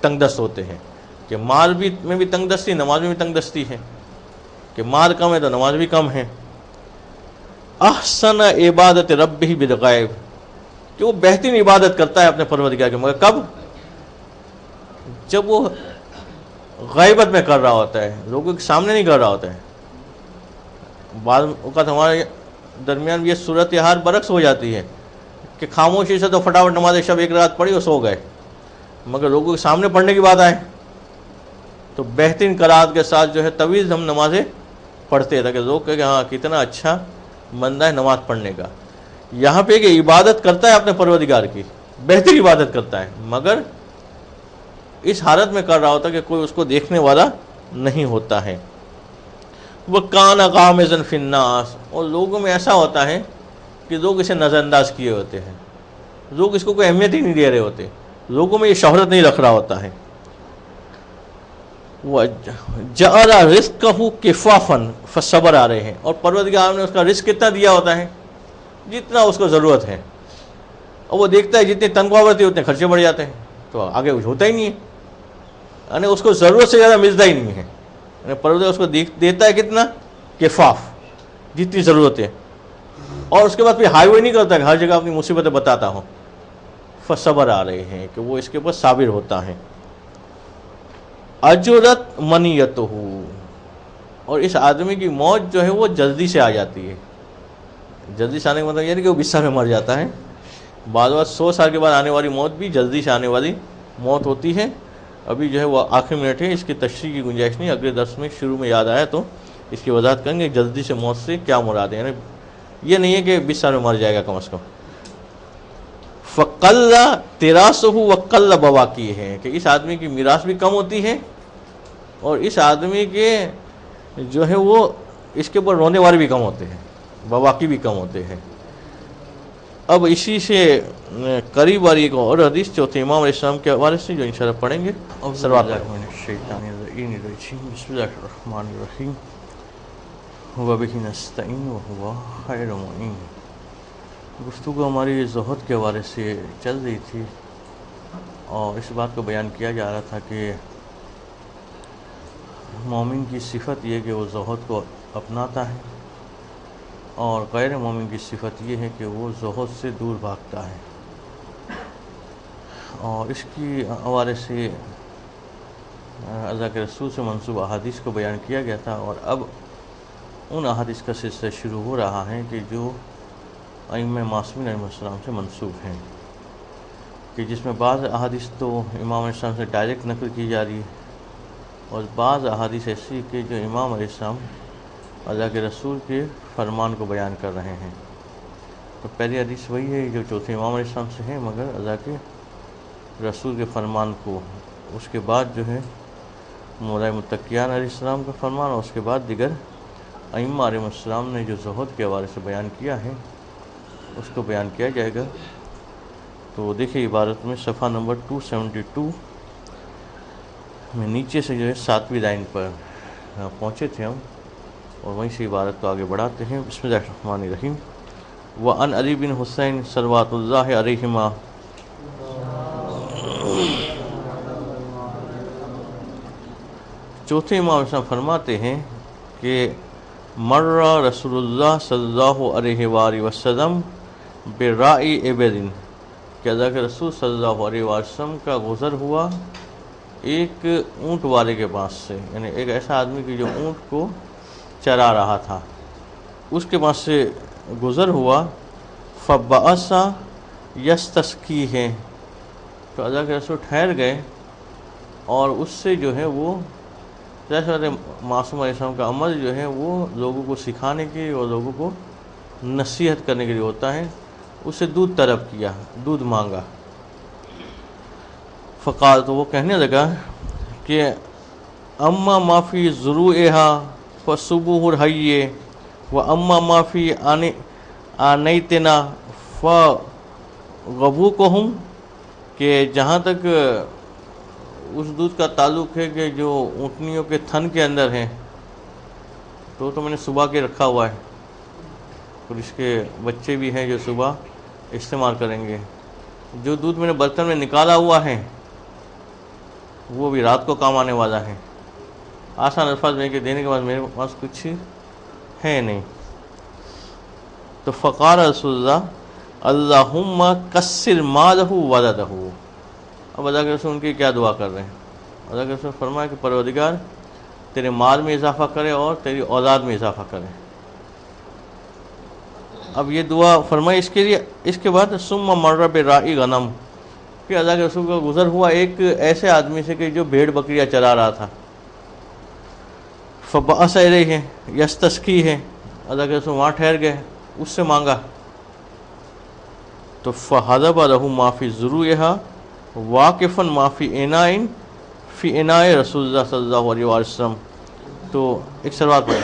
تنگ دست ہوتے ہیں، کہ مال بھی میں بھی تنگ دستی، نماز میں بھی تنگ دستی ہے، کہ مال کم ہے تو نماز بھی کم ہے۔ احسن عبادت ربہ بالغیب، کہ وہ بہترین عبادت کرتا ہے اپنے پروردگار کے، مگر کب؟ جب وہ غیبت میں کر رہا ہوتا ہے، لوگوں کے سامنے نہیں کر رہا ہوتا ہے۔ بعض اوقات ہمارے درمیان بھی یہ صورتحال برعکس ہو جاتی ہے کہ خاموشی سے تو فٹافٹ نماز شب ایک رات پڑھی اور سو گئے، مگر لوگوں کے سامنے پڑھنے کی بات آئے تو بہترین قرات کے ساتھ جو ہے طویل ہم نمازیں پڑھتے ہیں، تاکہ لوگ کہیں کہ ہاں کتنا اچھا بندہ ہے نماز پڑھنے کا۔ یہاں پہ کہ عبادت کرتا ہے اپنے پروردگار کی، بہتر عبادت کرتا ہے، مگر اس حالت میں کر رہا ہوتا ہے کہ کوئی اس کو دیکھنے والا نہیں ہوتا ہے۔ وَكَانَ غَامِضًا فِي النَّاسِ، اور لوگوں میں ایسا ہوتا ہے کہ لوگ اسے نظر انداز کیے ہوتے ہیں، لوگ اس کو کوئی اہمیت ہی نہیں دے رہے ہوتے، لوگوں میں یہ شہرت نہیں رکھ رہا ہوتا ہے۔ وَجَعَلَ رِزْقَهُ كِفَافًا، فَصَبَرَ آ رہے ہیں، اور پروردگار نے اس کا رزق کتنا دیا ہوتا ہے؟ جتنا اس کو ضرورت ہے، اور وہ دیکھتا ہے جتنی تنخواہ بڑھتی ہے اتنے خرچے بڑھ جاتے ہیں، تو آگے کچھ ہوتا ہی نہیں ہے، یعنی اس کو ضرورت سے زیادہ ملتا ہی نہیں ہے، یعنی پروردگار اس کو دیتا ہے کتنا؟ کفاف، جتنی ضرورت ہے، اور اس کے بعد پھر ہائی وے نہیں کرتا کہ ہر جگہ اپنی مصیبتیں بتاتا ہوں۔ فصبر آ رہے ہیں کہ وہ اس کے اوپر صابر ہوتا ہے۔ اجرت منیتہ، اور اس آدمی کی موت جو ہے وہ جلدی سے آ جاتی ہے۔ جلدی سے آنے کا مطلب یہ نہیں کہ وہ 20 سال میں مر جاتا ہے، بعض وقت 100 سال کے بعد آنے والی موت بھی جلدی سے آنے والی موت ہوتی ہے۔ ابھی جو ہے وہ آخری منٹ ہے، اس کی تشریح کی گنجائش نہیں، اگلے درس میں شروع میں یاد آیا تو اس کی وضاحت کریں گے جلدی سے موت سے کیا مراد ہے، یعنی یہ نہیں ہے کہ 20 سال میں مر جائے گا کم از کم۔ فَقَلَّ تِرَاثُهُ وَقَلَّ بَوَاقِيهُ، ہے کہ اس آدمی کی میراث بھی کم ہوتی ہے، اور اس آدمی کے جو ہے وہ اس کے اوپر رونے والے بھی کم ہوتے ہیں، بواقی بھی کم ہوتے ہیں۔ اب اسی سے قریب والی ایک اور حدیث چوتھے امام علیہ السلام کے حوالے سے جو انشاءاللہ پڑھیں گے۔ بسم اللہ الرحمن الرحیم، وَبِهِ نَسْتَعِينُ وَهُوَ خَيْرُ مُعِينٍ۔ گفتگو ہماری زہد کے حوالے سے چل رہی تھی، اور اس بات کو بیان کیا جا رہا تھا کہ مومن کی صفت یہ کہ وہ زہد کو اپناتا ہے، اور غیر مومن کی صفت یہ ہے کہ وہ زہد سے دور بھاگتا ہے۔ اور اس کی حوالے سے اللہ کے رسول سے منسوب احادیث کو بیان کیا گیا تھا، اور اب ان احادیث کا سلسلہ شروع ہو رہا ہے کہ جو ائمہ معصومین علیہ السلام سے منسوب ہیں، کہ جس میں بعض احادیث تو امام علیہ السلام سے ڈائریکٹ نقل کی جا رہی ہے، اور بعض احادیث ایسی کہ جو امام علیہ السلام اللہ کے رسول کے فرمان کو بیان کر رہے ہیں۔ تو پہلی حدیث وہی ہے جو چوتھے امام علیہ السلام سے ہے، مگر اللہ کے رسول کے فرمان کو، اس کے بعد جو ہے مولا متقیان علیہ السلام کا فرمان، اور اس کے بعد دیگر ائمہ علیہ السلام نے جو زہد کے حوالے سے بیان کیا ہے اس کو بیان کیا جائے گا۔ تو دیکھیں عبارت میں صفحہ نمبر 272 میں نیچے سے جو ہے 7ویں لائن پر پہنچے تھے ہم، اور وہیں سے عبارت کو آگے بڑھاتے ہیں۔ بسم اللہ الرحمن الرحیم۔ وعن علی بن حسین صلوات اللہ علیہما چوتھے امام صاحب فرماتے ہیں کہ مر رسول اللہ صلی اللہ علیہ وآلہ وسلم برائی ابل، کہ اللہ کے رسول صلی اللہ علیہ وسلم کا گزر ہوا ایک اونٹ والے کے پاس سے، یعنی ایک ایسا آدمی کی جو اونٹ کو چرا رہا تھا، اس کے پاس سے گزر ہوا۔ فبعث یستسقیہ، تو اللہ کے رسول ٹھہر گئے اور اس سے جو ہے وہ جیسے معصوم علیہ السلام کا عمل جو ہے وہ لوگوں کو سکھانے کے اور لوگوں کو نصیحت کرنے کے لیے ہوتا ہے، اس سے دودھ طلب کیا، دودھ مانگا۔ فقال، تو وہ کہنے لگا کہ اما ما فی ضروعہا فصبوہ الحی و اما ما فی آنیتنا فغبوکہم، کہ جہاں تک اس دودھ کا تعلق ہے کہ جو اونٹنیوں کے تھن کے اندر ہے تو میں نے صبح کے رکھا ہوا ہے، اور اس کے بچے بھی ہیں جو صبح استعمال کریں گے۔ جو دودھ میں نے برتن میں نکالا ہوا ہے وہ بھی رات کو کام آنے والا ہے۔ آسان الفاظ میں کہ دینے کے بعد میرے پاس کچھ ہے نہیں۔ تو فقال رسول اللہ اللہم کسر مالہ ولدہ، اب اللہ کے رسول ان کی کیا دعا کر رہے ہیں؟ اللہ کے رسول فرمایا کہ پروردگار تیرے مال میں اضافہ کرے اور تیری اولاد میں اضافہ کرے۔ اب یہ دعا فرمائی اس کے لیے۔ اس کے بعد ثم مر براعی غنم، کہ اللہ کے رسول کا گزر ہوا ایک ایسے آدمی سے کہ جو بھیڑ بکریاں چرا رہا تھا۔ فبعث الیہ یستسقیہ، اللہ کے رسول وہاں ٹھہر گئے، اس سے مانگا۔ تو فحلب لہ ما فی ضروعہا واقفا ما فی اناء رسول اللہ صلی اللہ علیہ وسلم۔ تو ایک سلوات پڑھیں۔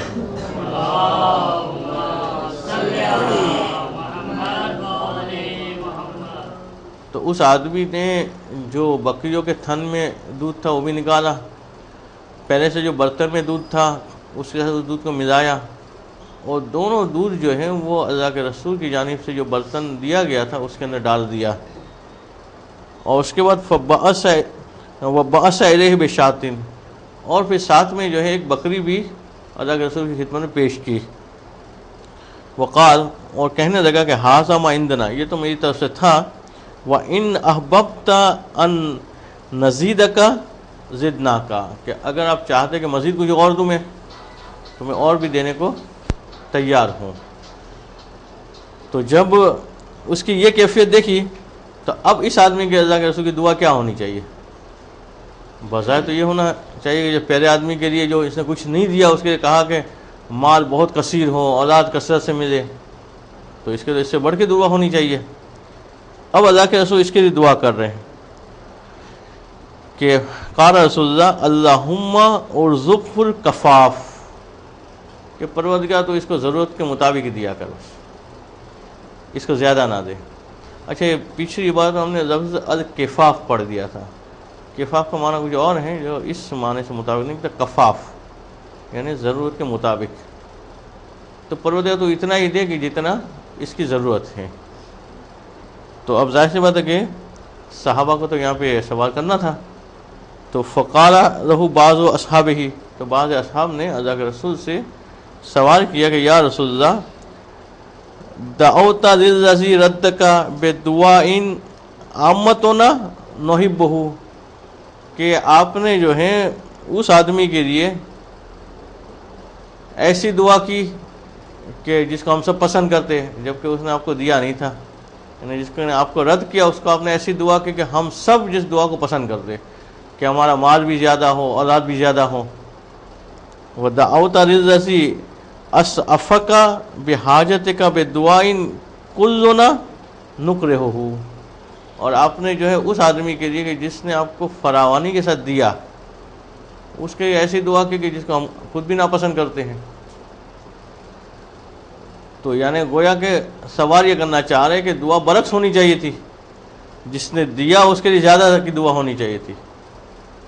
تو اس آدمی نے جو بکریوں کے تھن میں دودھ تھا وہ بھی نکالا، پہلے سے جو برتن میں دودھ تھا اس کے ساتھ اس دودھ کو ملایا، اور دونوں دودھ جو ہیں وہ اللہ کے رسول کی جانب سے جو برتن دیا گیا تھا اس کے اندر ڈال دیا، اور اس کے بعد وبعث الیہ بشاۃ، اور پھر ساتھ میں جو ہے ایک بکری بھی اللہ کے رسول کی خدمت میں پیش کی۔ وقال، اور کہنے لگا کہ ھذا ما عندنا، یہ تو میری طرف سے تھا، وَإِنْ أَحْبَبْتَ أَن نَزِيدَكَ زِدْنَاكَ، کہ اگر آپ چاہتے کہ مزید کچھ اور دوں میں تو میں اور بھی دینے کو تیار ہوں۔ تو جب اس کی یہ کیفیت دیکھی تو اب اس آدمی کے اللہ کے رسول کی دعا کیا ہونی چاہیے؟ بظاہر تو یہ ہونا چاہیے کہ جو پہلے آدمی کے لیے جو اس نے کچھ نہیں دیا اس کے لیے کہا کہ مال بہت کثیر ہو، اولاد کثرت سے ملے، تو اس کے لیے اس سے بڑھ کے دعا ہونی چاہیے۔ اب اللہ کے رسول اس کے لیے دعا کر رہے ہیں کہ قال رسول اللہ اللہم ارزقہ الکفاف، کہ پروردگار تو اس کو ضرورت کے مطابق دیا کر، اس کو زیادہ نہ دے۔ اچھا، یہ پچھلی بار ہم نے لفظ الکفاف پڑھ دیا تھا، کفاف کا معنی کچھ اور ہے جو اس معنی سے مطابق نہیں تھا، کفاف یعنی ضرورت کے مطابق۔ تو پروردگار تو اتنا ہی دے کہ جتنا اس کی ضرورت ہے۔ تو اب ظاہر سی بات ہے کہ صحابہ کو تو یہاں پہ سوال کرنا تھا، تو فقال لہ بعض اصحابہ، تو بعض اصحاب نے اللہ کے رسول سے سوال کیا کہ یا رسول اللہ دعوت للذی ردک بدعاء عامتنا نحبہ، کہ آپ نے جو ہے اس آدمی کے لیے ایسی دعا کی کہ جس کو ہم سب پسند کرتے ہیں، جبکہ اس نے آپ کو دیا نہیں تھا، یعنی جس نے آپ کو رد کیا اس کو آپ نے ایسی دعا کی کہ ہم سب جس دعا کو پسند کرتے کہ ہمارا مال بھی زیادہ ہو، اولاد بھی زیادہ ہو۔ وَدَعَوْتَ لِلَّذِي أَسْأَفَكَ بِحَاجَتِكَ بِدُعَاءٍ كُلُّنَا نُكْرِهُ، اور آپ نے جو ہے اس آدمی کے لیے کہ جس نے آپ کو فراوانی کے ساتھ دیا، اس کے ایسی دعا کی کہ جس کو ہم خود بھی ناپسند کرتے ہیں۔ تو یعنی گویا کہ سوال یہ کرنا چاہ رہے کہ دعا برعکس ہونی چاہیے تھی، جس نے دیا اس کے لیے زیادہ کی دعا ہونی چاہیے تھی،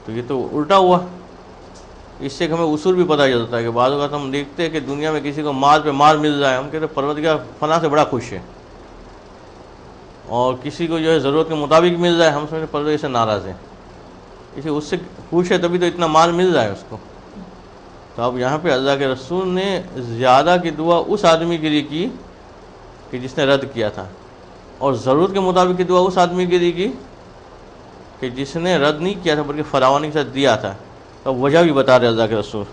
تو یہ تو الٹا ہوا۔ اس سے ہمیں اصول بھی پتہ چلتا ہے کہ بعض اوقات ہم دیکھتے ہیں کہ دنیا میں کسی کو مال پہ مال مل رہا ہے، ہم کہتے ہیں پروردگار فلاں سے بڑا خوش ہے، اور کسی کو جو ہے ضرورت کے مطابق مل رہا ہے، ہم سمجھتے پروردگار سے ناراض ہے، اسے اس سے خوش ہے تبھی تو اتنا مال مل رہا ہے اس کو۔ تو اب یہاں پہ اللہ کے رسول نے زیادہ کی دعا اس آدمی کے لیے کی کہ جس نے رد کیا تھا، اور ضرورت کے مطابق کی دعا اس آدمی کے لیے کی کہ جس نے رد نہیں کیا تھا بلکہ فراوانی کے ساتھ دیا تھا. تو وجہ بھی بتا رہے اللہ کے رسول.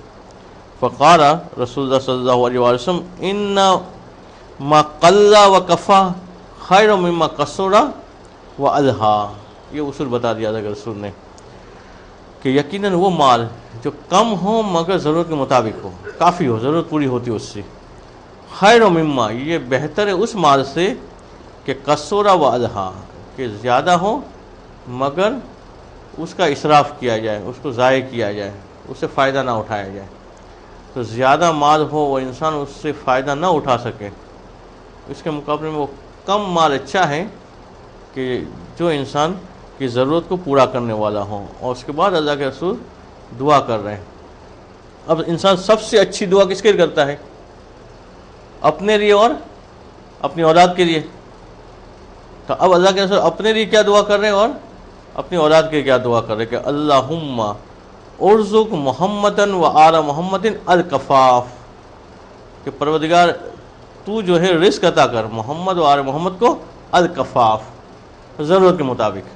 فقال رسول اللہ صلی اللہ علیہ وسلم ان ما قل و کفا خیر مما کثر و الہا. یہ اصول بتا دیا اللہ کے رسول نے کہ یقیناً وہ مال جو کم ہو مگر ضرورت کے مطابق ہو، کافی ہو، ضرورت پوری ہوتی ہے اس سے، خیر و مما یہ بہتر ہے اس مال سے کہ کثر و الہا کہ زیادہ ہو مگر اس کا اسراف کیا جائے، اس کو ضائع کیا جائے، اس سے فائدہ نہ اٹھایا جائے. تو زیادہ مال ہو وہ انسان اس سے فائدہ نہ اٹھا سکے، اس کے مقابلے میں وہ کم مال اچھا ہے کہ جو انسان کی ضرورت کو پورا کرنے والا ہو. اور اس کے بعد اللہ کے رسول دعا کر رہے ہیں. اب انسان سب سے اچھی دعا کس کے لیے کرتا ہے؟ اپنے لیے اور اپنی اولاد کے لیے. تو اب اللہ کے رسول اپنے لیے کیا دعا کر رہے ہیں اور اپنی اولاد کے کیا دعا کر رہے ہیں کہ اللہم ارزق محمدن و آل محمد الکفاف، کہ پروردگار تو جو ہے رزق عطا کر محمد و آل محمد کو الکفاف، ضرورت کے مطابق.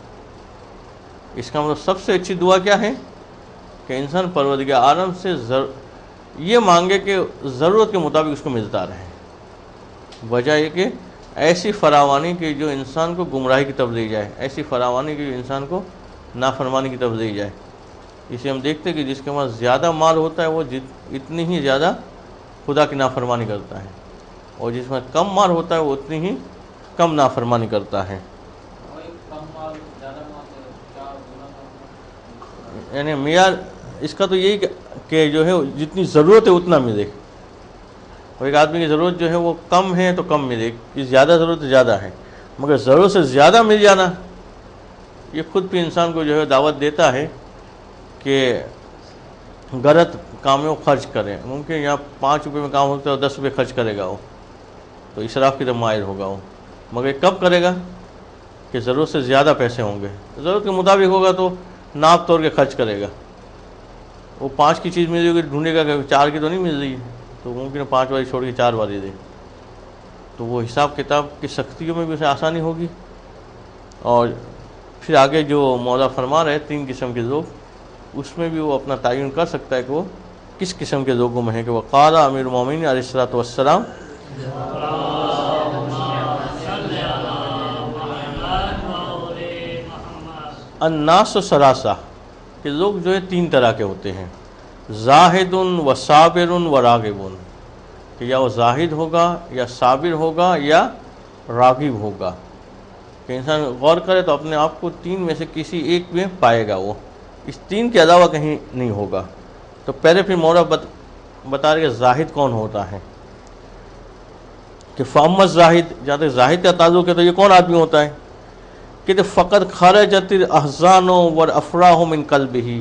اس کا مطلب سب سے اچھی دعا کیا ہے کہ انسان پروردگار عالم سے یہ مانگے کہ ضرورت کے مطابق اس کو ملتا رہے، وجہ یہ کہ ایسی فراوانی کی جو انسان کو گمراہی کی طرف لے جائے، ایسی فراوانی کی جو انسان کو نافرمانی کی طرف لے جائے. اسے ہم دیکھتے ہیں کہ جس کے پاس زیادہ مال ہوتا ہے وہ اتنی ہی زیادہ خدا کی نافرمانی کرتا ہے، اور جس میں کم مال ہوتا ہے وہ اتنی ہی کم نافرمانی کرتا ہے. یعنی معیار اس کا تو یہی کہ جو ہے جتنی ضرورت ہے اتنا ملے، اور ایک آدمی کی ضرورت جو ہے وہ کم ہے تو کم ملے، اس زیادہ ضرورت زیادہ ہے، مگر ضرورت سے زیادہ مل جانا یہ خود بھی انسان کو جو ہے دعوت دیتا ہے کہ غلط کام میں وہ خرچ کرے. ممکن یہاں 5 روپے میں کام ہوتا ہے اور 10 روپے خرچ کرے گا وہ، تو اسراف کی طرف مائل ہوگا وہ. مگر کب کرے گا کہ ضرورت سے زیادہ پیسے ہوں گے، ضرورت کے مطابق ہوگا تو ناپ توڑ کے خرچ کرے گا. وہ 5 کی چیز مل رہی ہوگی ڈھونڈے گا کہ 4 کی تو نہیں مل رہی ہے، تو ممکن ہے 5 والی چھوڑ کے 4 والی دے. تو وہ حساب کتاب کی سختیوں میں بھی اسے آسانی ہوگی. اور پھر آگے جو مولا فرما رہے 3 قسم کے لوگ، اس میں بھی وہ اپنا تعین کر سکتا ہے کہ وہ کس قسم کے لوگوں میں ہیں. کہ وہ قال امیر المومنین علیہ الصلوۃ والسلام الناس ثلاثہ، کہ لوگ جو ہے 3 طرح کے ہوتے ہیں، زاہد و صابر و راغب، کہ یا وہ زاہد ہوگا یا صابر ہوگا یا راغب ہوگا. کہ انسان غور کرے تو اپنے آپ کو 3 میں سے کسی ایک میں پائے گا، وہ اس 3 کے علاوہ کہیں نہیں ہوگا. تو پہلے پھر مولا بتا رہے کہ زاہد کون ہوتا ہے. کہ فامت زاہد، جہاں تک زاہد کا تعلق ہے تو یہ کون آدمی ہوتا ہے کہ فقط خرجت الاحزان والافراح من قلبہ.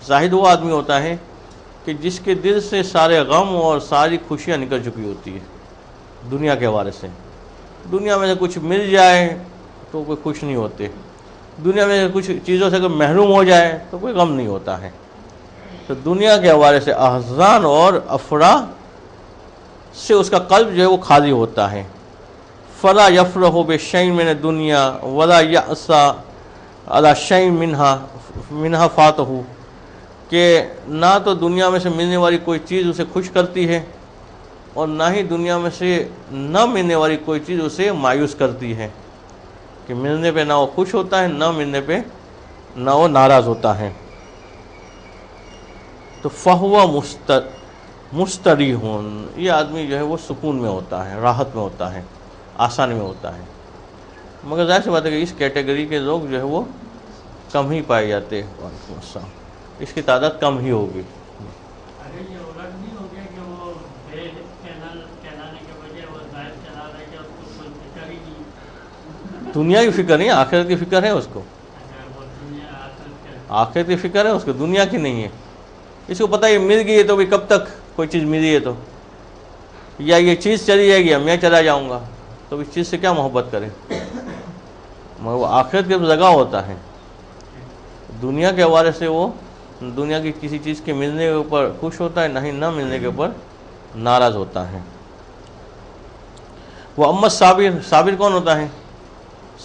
زاہد وہ آدمی ہوتا ہے کہ جس کے دل سے سارے غم اور ساری خوشیاں نکل چکی ہوتی ہے دنیا کے حوالے سے. دنیا میں سے کچھ مل جائے تو کوئی خوش نہیں ہوتے، دنیا میں کچھ چیزوں سے اگر محروم ہو جائے تو کوئی غم نہیں ہوتا ہے. تو دنیا کے حوالے سے احزان اور افراح سے اس کا قلب جو ہے وہ خالی ہوتا ہے. فلا یفرح بشیء من الدنیا ولا یأس علی شیء منها فاتہ، کہ نہ تو دنیا میں سے ملنے والی کوئی چیز اسے خوش کرتی ہے اور نہ ہی دنیا میں سے نہ ملنے والی کوئی چیز اسے مایوس کرتی ہے. کہ ملنے پہ نہ وہ خوش ہوتا ہے، نہ ملنے پہ نہ وہ ناراض ہوتا ہے. تو فہو مستریح، یہ آدمی جو ہے وہ سکون میں ہوتا ہے، راحت میں ہوتا ہے، آسانی میں ہوتا ہے. مگر ظاہر سی بات ہے کہ اس کیٹیگری کے لوگ جو ہے وہ کم ہی پائے جاتے ہیں. وعلیکم السلام. اس کی تعداد کم ہی ہوگی. دنیا کی فکر نہیں، آخرت کی فکر ہے اس کو. آخرت کی فکر ہے اس کو، دنیا کی نہیں ہے. اس کو پتہ ہے مل گئی ہے تو بھی کب تک کوئی چیز ملی ہے تو، یا یہ چیز چلی جائے گی میں چلا جاؤں گا، تو اس چیز سے کیا محبت کرے. مگر وہ آخرت کے لگا ہوتا ہے. دنیا کے حوالے سے وہ دنیا کی کسی چیز کے ملنے کے اوپر خوش ہوتا ہے، نہیں نہ ملنے کے اوپر ناراض ہوتا ہے. وہ اما صابر، صابر کون ہوتا ہے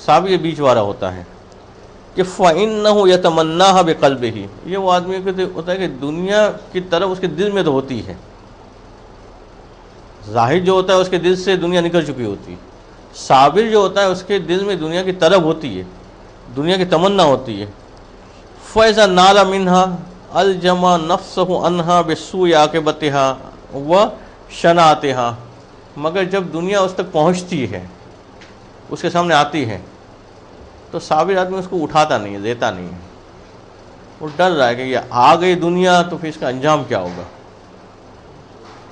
صابر یہ بیچ والا ہوتا ہے کہ فَإِنَّهُ يَتَمَنَّاهَا بِقَلْبِهِ، یہ وہ آدمی کو ہوتا ہے کہ دنیا کی طرف اس کے دل میں تو ہوتی ہے، زاہد جو ہوتا ہے اس کے دل سے دنیا نکل چکی ہوتی ہے، صابر جو ہوتا ہے اس کے دل میں دنیا کی طرف ہوتی ہے، دنیا کی تمنا ہوتی ہے۔ فَإِذَا نَالَ مِنْهَا الْجَمَا نَفْسَهُ عَنْهَا بِسُوءِ عَاقِبَتِهَا وَشَنَاعَتِهَا، مگر جب دنیا اس تک پہنچتی ہے، اس کے سامنے آتی ہے، تو صابر آدمی اس کو اٹھاتا نہیں ہے، دیتا نہیں ہے، وہ ڈر رہا ہے کہ یہ آ گئی دنیا تو پھر اس کا انجام کیا ہوگا،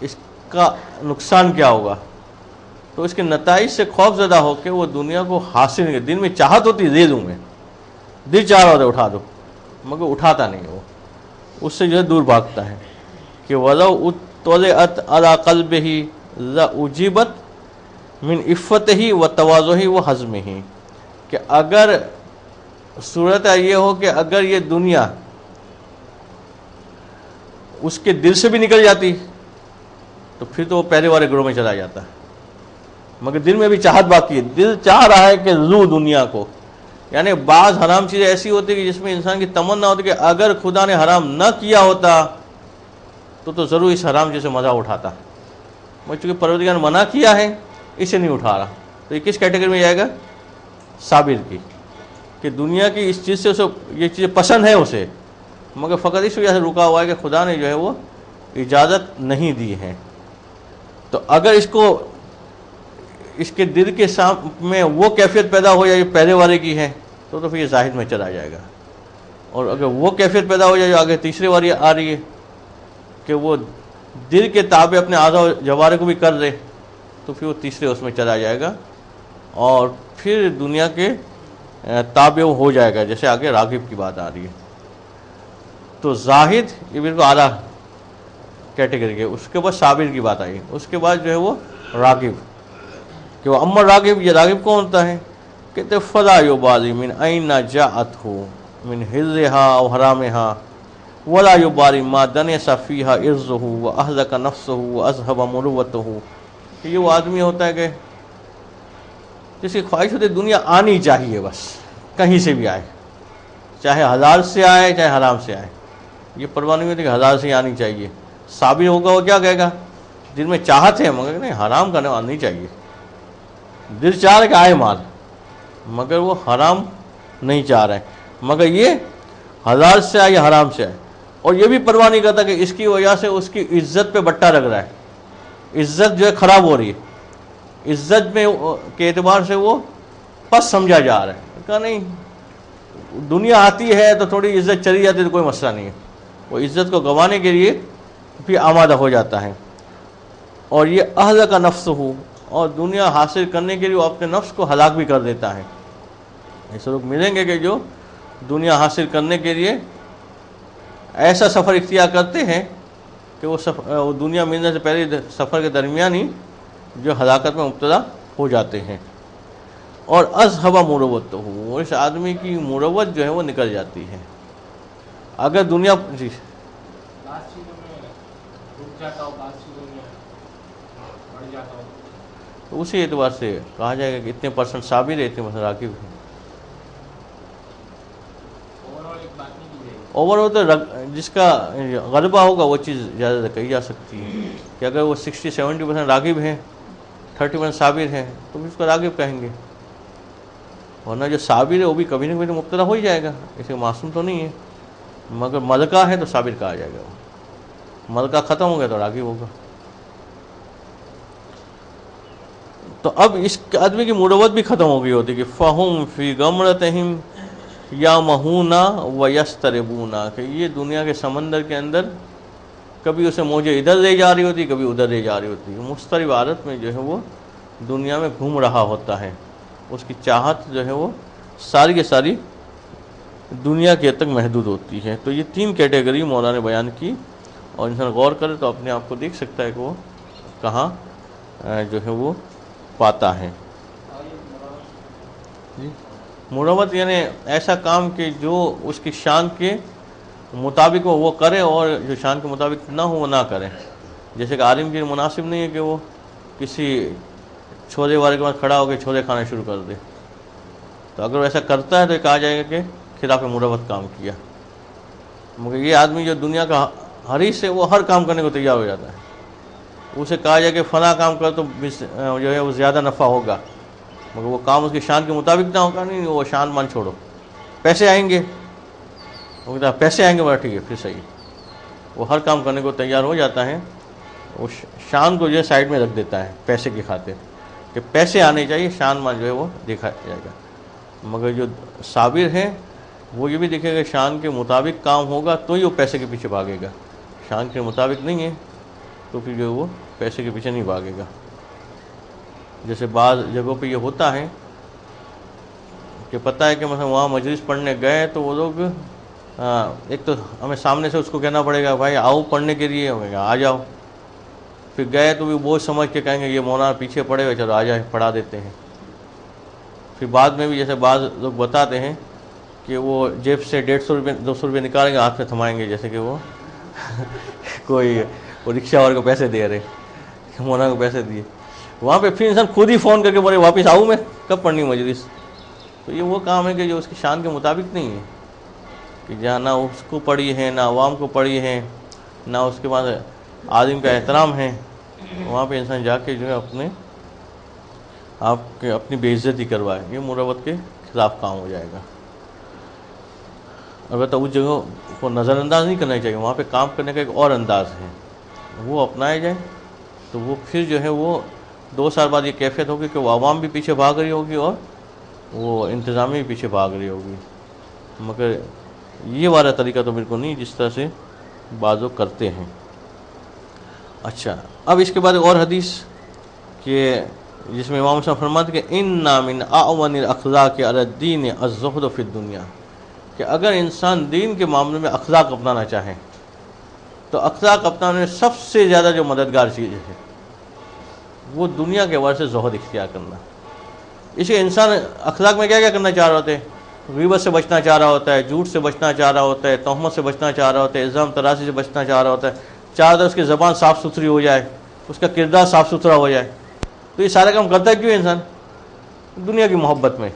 اس کا نقصان کیا ہوگا، تو اس کے نتائج سے خوف زدہ ہو کے وہ دنیا کو حاصل نہیں، دل میں چاہت ہوتی دے دوں میں، دل چاہ رہا ہوتا ہے اٹھا دو، مگر اٹھاتا نہیں، وہ اس سے جو ہے دور بھاگتا ہے کہ وَلَوْ اُطَّلِعَتْ عَلَىٰ قَلْبِهِ لَأُجِبَتْ مِنْ عِفَّتِهِ وَتَوَاضُعِهِ وَحَزْمِهِ، کہ اگر صورت یہ ہو کہ اگر یہ دنیا اس کے دل سے بھی نکل جاتی تو پھر تو وہ پہلے والے گروہ میں چلا جاتا ہے، مگر دل میں بھی چاہت باقی ہے، دل چاہ رہا ہے کہ لوں دنیا کو، یعنی بعض حرام چیزیں ایسی ہوتی کہ جس میں انسان کی تمنا ہوتی کہ اگر خدا نے حرام نہ کیا ہوتا تو ضرور اس حرام چیز سے مزہ اٹھاتا، مگر چونکہ پروردگار نے منع کیا ہے اسے نہیں اٹھا رہا، تو یہ کس کیٹیگری میں جائے گا؟ صابر کی، کہ دنیا کی اس چیز سے اسے یہ چیزیں پسند ہے اسے، مگر فقط اس وجہ سے رکا ہوا ہے کہ خدا نے جو ہے وہ اجازت نہیں دی ہے، تو اگر اس کو اس کے دل کے میں وہ کیفیت پیدا ہو جائے جو پہلے والے کی ہے تو پھر یہ زاہد میں چلا جائے گا، اور اگر وہ کیفیت پیدا ہو جائے جو آگے تیسری والی آ رہی ہے کہ وہ دل کے تابع اپنے اعضاء و جوارح کو بھی کر دے تو پھر وہ تیسرے اس میں چلا جائے گا اور پھر دنیا کے تابع ہو جائے گا، جیسے آگے راغب کی بات آ رہی ہے۔ تو زاہد یہ بالکل اعلیٰ کیٹیگری کے، اس کے بعد صابر کی بات آئی، اس کے بعد جو ہے وہ راغب، کہ وہ اما راغب، یہ راغب کون ہوتا ہے؟ کہتے فلا یبالی من این جاءتہ من حلها او حرامها ولا یبالی ما دنس فیہا عرضہ واہلک نفسہ واذہب مروتہ، کہ یہ وہ آدمی ہوتا ہے کہ جس کی خواہش ہوتی ہے دنیا آنی چاہیے، بس کہیں سے بھی آئے، چاہے حلال سے آئے چاہے حرام سے آئے، یہ پرواہ نہیں ہوتی کہ حلال سے آنی چاہیے۔ صابر ہوگا وہ کیا کہے گا؟ دل میں چاہت ہے مگر نہیں حرام کرنے آنی چاہیے، دل چاہ رہا کہ آئے مال، مگر وہ حرام نہیں چاہ رہے، مگر یہ حلال سے آئے یا حرام سے آئے، اور یہ بھی پرواہ نہیں کرتا کہ اس کی وجہ سے اس کی عزت پہ بٹا لگ رہا ہے، عزت جو ہے خراب ہو رہی ہے، عزت میں کے اعتبار سے وہ پس سمجھا جا رہا ہے، کہا نہیں دنیا آتی ہے تو تھوڑی عزت چلی جاتی ہے تو کوئی مسئلہ نہیں ہے، وہ عزت کو گنوانے کے لیے بھی آمادہ ہو جاتا ہے، اور یہ اہلک نفس ہو، اور دنیا حاصل کرنے کے لیے وہ اپنے نفس کو ہلاک بھی کر دیتا ہے۔ ایسے لوگ ملیں گے کہ جو دنیا حاصل کرنے کے لیے ایسا سفر اختیار کرتے ہیں کہ وہ دنیا ملنے سے پہلے سفر کے درمیان ہی جو ہلاکت میں مبتلا ہو جاتے ہیں، اور اذہب مروت ہو، اس آدمی کی مروت جو ہے وہ نکل جاتی ہے۔ اگر دنیا جی تو اسی اعتبار سے کہا جائے گا کہ اتنے پرسنٹ صابر ہے، اتنے پرسنٹ راغب ہیں۔ اوور آل تو جس کا غلبہ ہوگا وہ چیز زیادہ کہی جا سکتی ہے کہ اگر وہ 60-70% راغب ہیں، 30% صابر ہیں تو اس کو راغب کہیں گے، ورنہ جو صابر ہے وہ بھی کبھی نہ کبھی تو مبتلا ہو ہی جائے گا، اسے معصوم تو نہیں ہے، مگر ملکہ ہے تو صابر کہا جائے گا، وہ ملکہ ختم ہو گیا تو راغب ہوگا۔ تو اب اس آدمی کی مروت بھی ختم ہو گئی ہوتی کہ فہم فی غمرتہم یامہونا ویستربونا، کہ یہ دنیا کے سمندر کے اندر کبھی اسے موجیں ادھر لے جا رہی ہوتی کبھی ادھر لے جا رہی ہوتی، مضطرب حالت میں جو ہے وہ دنیا میں گھوم رہا ہوتا ہے، اس کی چاہت جو ہے وہ ساری کی ساری دنیا کے حد تک محدود ہوتی ہے۔ تو یہ 3 کیٹیگری مولا نے بیان کی، اور انسان غور کرے تو اپنے آپ کو دیکھ سکتا ہے کہ وہ کہاں جو ہے وہ پاتا ہے۔ جی مروت یعنی ایسا کام کہ جو اس کی شان کے مطابق ہو وہ کرے، اور جو شان کے مطابق نہ ہو وہ نہ کرے، جیسے کہ عالم کے لیے مناسب نہیں ہے کہ وہ کسی چھولے والے کے پاس کھڑا ہو کے چھولے کھانا شروع کر دے، تو اگر ایسا کرتا ہے تو کہا جائے گا کہ خلاف مروت کام کیا. مگر یہ آدمی جو دنیا کا حریص ہے وہ ہر کام کرنے کو تیار ہو جاتا ہے. اسے کہا جائے کہ فلاں کام کر تو جو ہے وہ زیادہ نفع ہوگا، مگر وہ کام اس کی شان کے مطابق نہ ہوگا، نہیں وہ شان مان چھوڑو، پیسے آئیں گے، وہ کہتا ہے پیسے آئیں گے، بڑا ٹھیک ہے پھر صحیح. وہ ہر کام کرنے کو تیار ہو جاتا ہے. وہ شان کو جو ہے سائڈ میں رکھ دیتا ہے پیسے کی خاطر کہ پیسے آنے چاہیے، شان مان جو ہے وہ دیکھا جائے گا. مگر جو صابر ہے وہ یہ بھی دیکھے گا شان کے مطابق کام ہوگا تو ہی وہ پیسے کے پیچھے بھاگے گا. شان کے مطابق نہیں ہے تو پھر جو ہے وہ پیسے کے پیچھے نہیں بھاگے گا. جیسے بعض جگہوں پہ یہ ہوتا ہے کہ پتہ ہے کہ مثلا وہاں مجلس پڑھنے گئے تو وہ لوگ ایک تو ہمیں سامنے سے اس کو کہنا پڑے گا بھائی آؤ پڑھنے کے لیے، آ جاؤ. پھر گئے تو بھی بوجھ سمجھ کے کہیں گے یہ مولانا پیچھے پڑے ہوئے، چلو آ جائے پڑھا دیتے ہیں. پھر بعد میں بھی جیسے بعض لوگ بتاتے ہیں کہ وہ جیب سے 150 روپئے 200 روپئے نکالیں گے، ہاتھ میں تھمائیں گے جیسے کہ وہ کوئی وہ رکشہ والے کو پیسے دے رہے، مولانا کو پیسے دیے. وہاں پہ پھر انسان خود ہی فون کر کے بولے واپس آؤں میں، کب پڑھنی مجلس. تو یہ وہ کام ہے کہ جو اس کی شان کے مطابق نہیں ہے، کہ جہاں نہ اس کو پڑھی ہے، نہ عوام کو پڑھی ہے، نہ اس کے بعد عالم کا احترام ہے. وہاں پہ انسان جا کے جو ہے اپنی بے عزتی کروائے، یہ مروت کے خلاف کام ہو جائے گا. البتہ اس جگہوں کو نظر انداز نہیں کرنا چاہیے، وہاں پہ کام کرنے کا ایک اور انداز ہے، وہ اپنائے جائیں تو وہ پھر جو ہے وہ 2 سال بعد یہ کیفیت ہوگی کہ وہ عوام بھی پیچھے بھاگ رہی ہوگی اور وہ انتظامیہ بھی پیچھے بھاگ رہی ہوگی. مگر یہ والا طریقہ تو بالکل نہیں جس طرح سے بعض لوگ کرتے ہیں. اچھا، اب اس کے بعد اور حدیث کہ جس میں امام صاحب فرماتے کہ اِنَّا مِنْ أَعْوَنِ الْأَخْلَاقِ عَلَى الدِّينِ الزُّهْدُ فِي الدُّنْيَا، کہ اگر انسان دین کے معاملے میں اخلاق اپنانا چاہے تو اخلاق اپنانے میں سب سے زیادہ جو مددگار چیز ہے وہ دنیا کے حوالے سے زہد اختیار کرنا. اس لیے انسان اخلاق میں کیا کیا کرنا چاہ رہا ہوتا ہے؟ غیبت سے بچنا چاہ رہا ہوتا ہے، جھوٹ سے بچنا چاہ رہا ہوتا ہے، تہمت سے بچنا چاہ رہا ہوتا ہے، الزام تراشی سے بچنا چاہ رہا ہوتا ہے، چاہتا ہے اس کی زبان صاف ستھری ہو جائے، اس کا کردار صاف ستھرا ہو جائے. تو یہ سارا کام کرتا ہے کیوں انسان؟ دنیا کی محبت میں.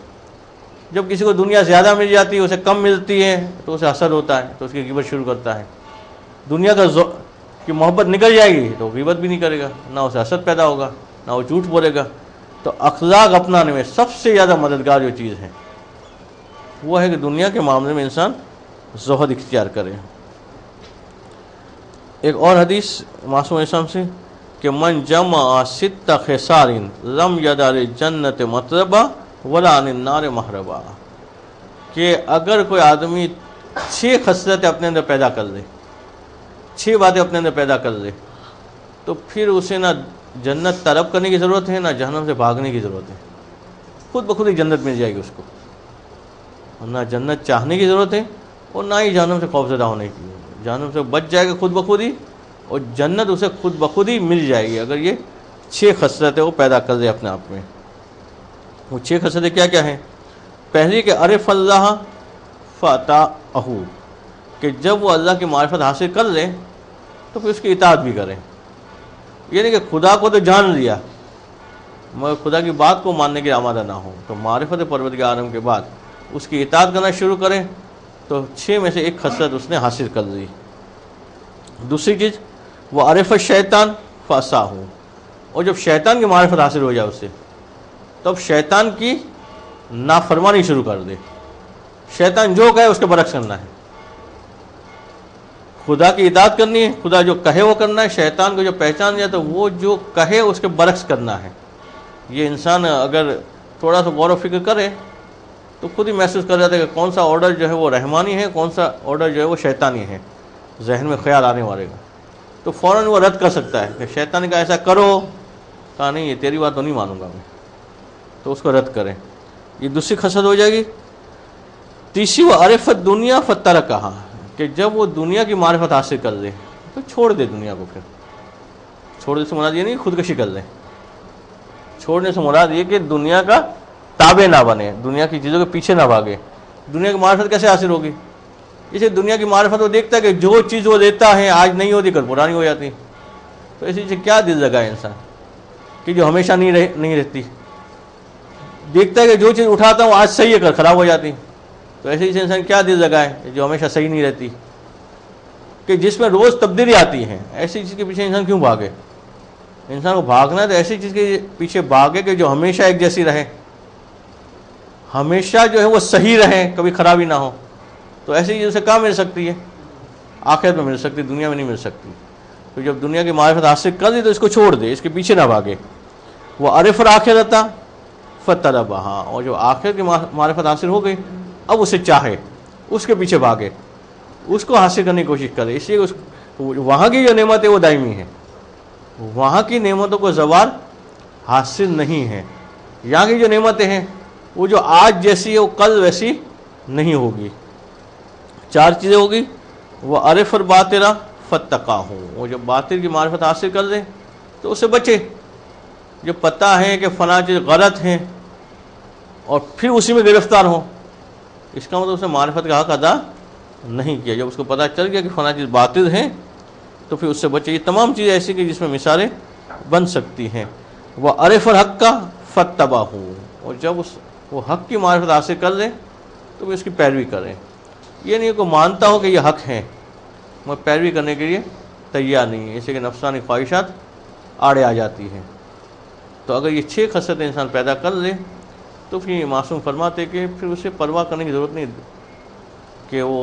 جب کسی کو دنیا زیادہ مل جاتی ہے، اسے کم ملتی ہے تو اسے حسد ہوتا ہے، تو اس کی غیبت شروع کرتا ہے. دنیا کی محبت نکل جائے گی تو غیبت بھی نہیں کرے گا، نہ اسے حسد پیدا ہوگا، نہ وہ جھوٹ بولے گا. تو اخلاق اپنانے میں سب سے زیادہ مددگار جو چیز ہے وہ ہے کہ دنیا کے معاملے میں انسان زہد اختیار کرے. ایک اور حدیث معصوم علیہ السلام سے کہ من جمع 6 خصال لم یدع للجنۃ مطلبا ولا عن النار محربا، کہ اگر کوئی آدمی 6 خصلتیں اپنے اندر پیدا کر لے، 6 باتیں اپنے اندر پیدا کر لے، تو پھر اسے نہ جنت طلب کرنے کی ضرورت ہے، نہ جہنم سے بھاگنے کی ضرورت ہے. خود بخود ہی جنت مل جائے گی اس کو، نہ جنت چاہنے کی ضرورت ہے اور نہ ہی جہنم سے خوفزدہ ہونے کی. جہنم سے بچ جائے گا خود بخود ہی، اور جنت اسے خود بخود ہی مل جائے گی اگر یہ 6 خصلتیں وہ پیدا کر دے اپنے آپ میں. وہ 6 خصلتیں کیا کیا ہیں؟ پہلی کہ عرف اللہ فاطاعہ، کہ جب وہ اللہ کی معرفت حاصل کر لے تو پھر اس کی اطاعت بھی کرے. یہ نہیں کہ خدا کو تو جان لیا مگر خدا کی بات کو ماننے کے آمادہ نہ ہو، تو معرفت پروردگار عالم کے بعد اس کی اطاعت کرنا شروع کرے تو 6 میں سے ایک خصلت اس نے حاصل کر لی. دوسری چیز وہ عرف الشیطان فعصاہ، اور جب شیطان کی معرفت حاصل ہو جائے اس سے تب شیطان کی نافرمانی شروع کر دے. شیطان جو کہے اس کے برعکس کرنا ہے، خدا کی اطاعت کرنی ہے، خدا جو کہے وہ کرنا ہے. شیطان کو جو پہچان لیا تو وہ جو کہے اس کے برعکس کرنا ہے. یہ انسان اگر تھوڑا سا غور و فکر کرے تو خود ہی محسوس کر جاتا ہے کہ کون سا آرڈر جو ہے وہ رحمانی ہے، کون سا آرڈر جو ہے وہ شیطانی ہے. ذہن میں خیال آنے والے گا تو فوراً وہ رد کر سکتا ہے کہ شیطان کا ایسا کرو، کہا نہیں یہ تیری بات تو نہیں مانوں گا میں، تو اس کو رد کریں. یہ دوسری خصلت ہو جائے گی. تیسری وہ عرفت دنیا فترکہا، کہ جب وہ دنیا کی معرفت حاصل کر لے تو چھوڑ دے دنیا کو. پھر چھوڑنے سے مراد یہ نہیں خودکشی کر لے، چھوڑنے سے مراد یہ کہ دنیا کا تابع نہ بنے، دنیا کی چیزوں کے پیچھے نہ بھاگے. دنیا کی معرفت کیسے حاصل ہوگی؟ اسے دنیا کی معرفت وہ دیکھتا ہے کہ جو چیز وہ دیتا ہے آج نہیں ہوتی کل پرانی ہو جاتی، تو اسی سے کیا دل لگائے انسان کہ جو ہمیشہ نہیں رہتی. دیکھتا ہے کہ جو چیز اٹھاتا ہوں آج صحیح ہے کر خراب ہو جاتی، تو ایسے ہی انسان کیا دل لگائے جو ہمیشہ صحیح نہیں رہتی، کہ جس میں روز تبدیلی آتی ہے، ایسی چیز کے پیچھے انسان کیوں بھاگے؟ انسان کو بھاگنا ہے تو ایسی چیز کے پیچھے بھاگے کہ جو ہمیشہ ایک جیسی رہے، ہمیشہ جو ہے وہ صحیح رہے، کبھی خرابی نہ ہو. تو ایسی چیز سے کہاں مل سکتی ہے؟ آخرت میں مل سکتی، دنیا میں نہیں مل سکتی. تو جب دنیا کی معرفت حاصل کر دی تو اس کو چھوڑ دے، اس کے پیچھے نہ بھاگے. وہ عرف الآخرۃ فطلبھا، اور جو آخرت کی معرفت حاصل ہو گئی اب اسے چاہے، اس کے پیچھے بھاگے، اس کو حاصل کرنے کی کوشش کرے. اس لیے وہاں کی جو نعمت ہے وہ دائمی ہے، وہاں کی نعمتوں کو زوال حاصل نہیں ہے. یہاں کی جو نعمتیں ہیں وہ جو آج جیسی ہے وہ کل ویسی نہیں ہوگی. 4 چیزیں ہوگی. وہ عرف الباطل فاتقاہ، وہ جو باطل کی معرفت حاصل کر لے تو اسے بچے. جو پتہ ہے کہ فلاں چیز غلط ہے اور پھر اسی میں گرفتار ہو، اس کا مطلب اس نے معرفت کا حق ادا نہیں کیا. جب اس کو پتہ چل گیا کہ فلاں چیز باطل ہے تو پھر اس سے بچے. یہ تمام چیزیں ایسی کہ جس میں مثالیں بن سکتی ہیں. وہ عرف الحق کا فاتبعہ، اور جب وہ حق کی معرفت حاصل کر لے تو پھر اس کی پیروی کریں. یہ نہیں کہ مانتا ہو کہ یہ حق ہے، میں پیروی کرنے کے لیے تیار نہیں ہے، اس لیے کہ نفسانی خواہشات آڑے آ جاتی ہیں. تو اگر یہ 6 خصلتیں انسان پیدا کر لے تو پھر معصوم فرماتے کہ پھر اسے پرواہ کرنے کی ضرورت نہیں کہ وہ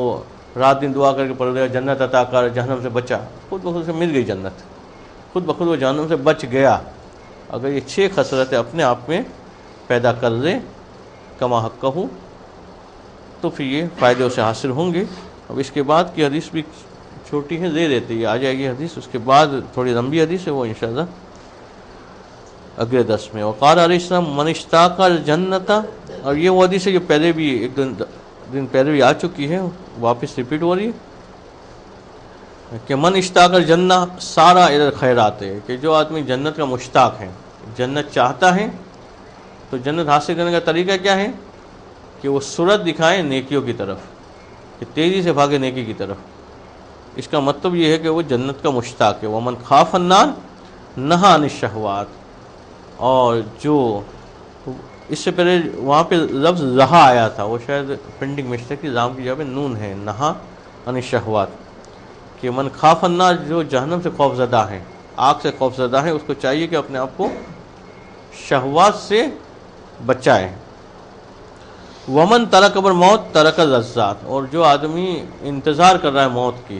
رات دن دعا کر کے پڑھ گیا جنت عطا کر، جہنم سے بچا. خود بخود سے مل گئی جنت، خود بخود وہ جہنم سے بچ گیا. اگر یہ 6 خصلتیں اپنے آپ میں پیدا کر لے کما حق کہوں تو پھر یہ فائدے اسے حاصل ہوں گے. اب اس کے بعد کی حدیث بھی چھوٹی ہے، دے دیتے آ جائے گی حدیث. اس کے بعد تھوڑی لمبی حدیث ہے، وہ انشاءاللہ اگلے 10 میں. وقال علیہ السلام من اشتاق الجنت، اور یہ وہ حدیث ہے جو پہلے بھی ایک دن پہلے بھی آ چکی ہے، واپس ریپیٹ ہو رہی ہے کہ من اشتاق الجنہ سارا الی الخیرات، ہے کہ جو آدمی جنت کا مشتاق ہے، جنت چاہتا ہے، تو جنت حاصل کرنے کا طریقہ کیا ہے کہ وہ صورت دکھائے نیکیوں کی طرف، کہ تیزی سے بھاگے نیکی کی طرف. اس کا مطلب یہ ہے کہ وہ جنت کا مشتاق ہے. ومن خاف النار نہا عن الشہوات، اور جو اس سے پہلے وہاں پہ لفظ رہا آیا تھا، وہ شاید پرنٹنگ مسٹیک کی، زام کی جگہ پہ نون ہے، نہا عن الشہوات، کہ من خاف النار، جو جہنم سے خوف زدہ ہے، آگ سے خوف زدہ ہے، اس کو چاہیے کہ اپنے آپ کو شہوات سے بچائے. ومن ترک الموت ترک اللذات، اور جو آدمی انتظار کر رہا ہے موت کی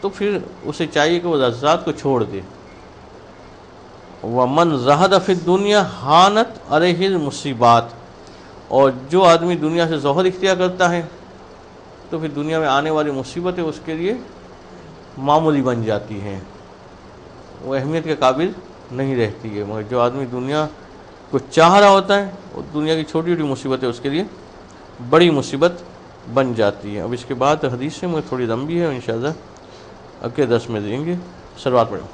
تو پھر اسے چاہیے کہ وہ لذات کو چھوڑ دے. ومن زہد فی الدنیا ہانت علیہ المصیبات، اور جو آدمی دنیا سے زہد اختیار کرتا ہے تو پھر دنیا میں آنے والی مصیبتیں اس کے لیے معمولی بن جاتی ہیں، وہ اہمیت کے قابل نہیں رہتی ہے. مگر جو آدمی دنیا کو چاہ رہا ہوتا ہے، وہ دنیا کی چھوٹی چھوٹی مصیبتیں اس کے لیے بڑی مصیبت بن جاتی ہیں. اب اس کے بعد حدیث سے مجھے تھوڑی لمبی ہے، انشاءاللہ اگلے 10 میں دیں گے. صلوات پڑھیں.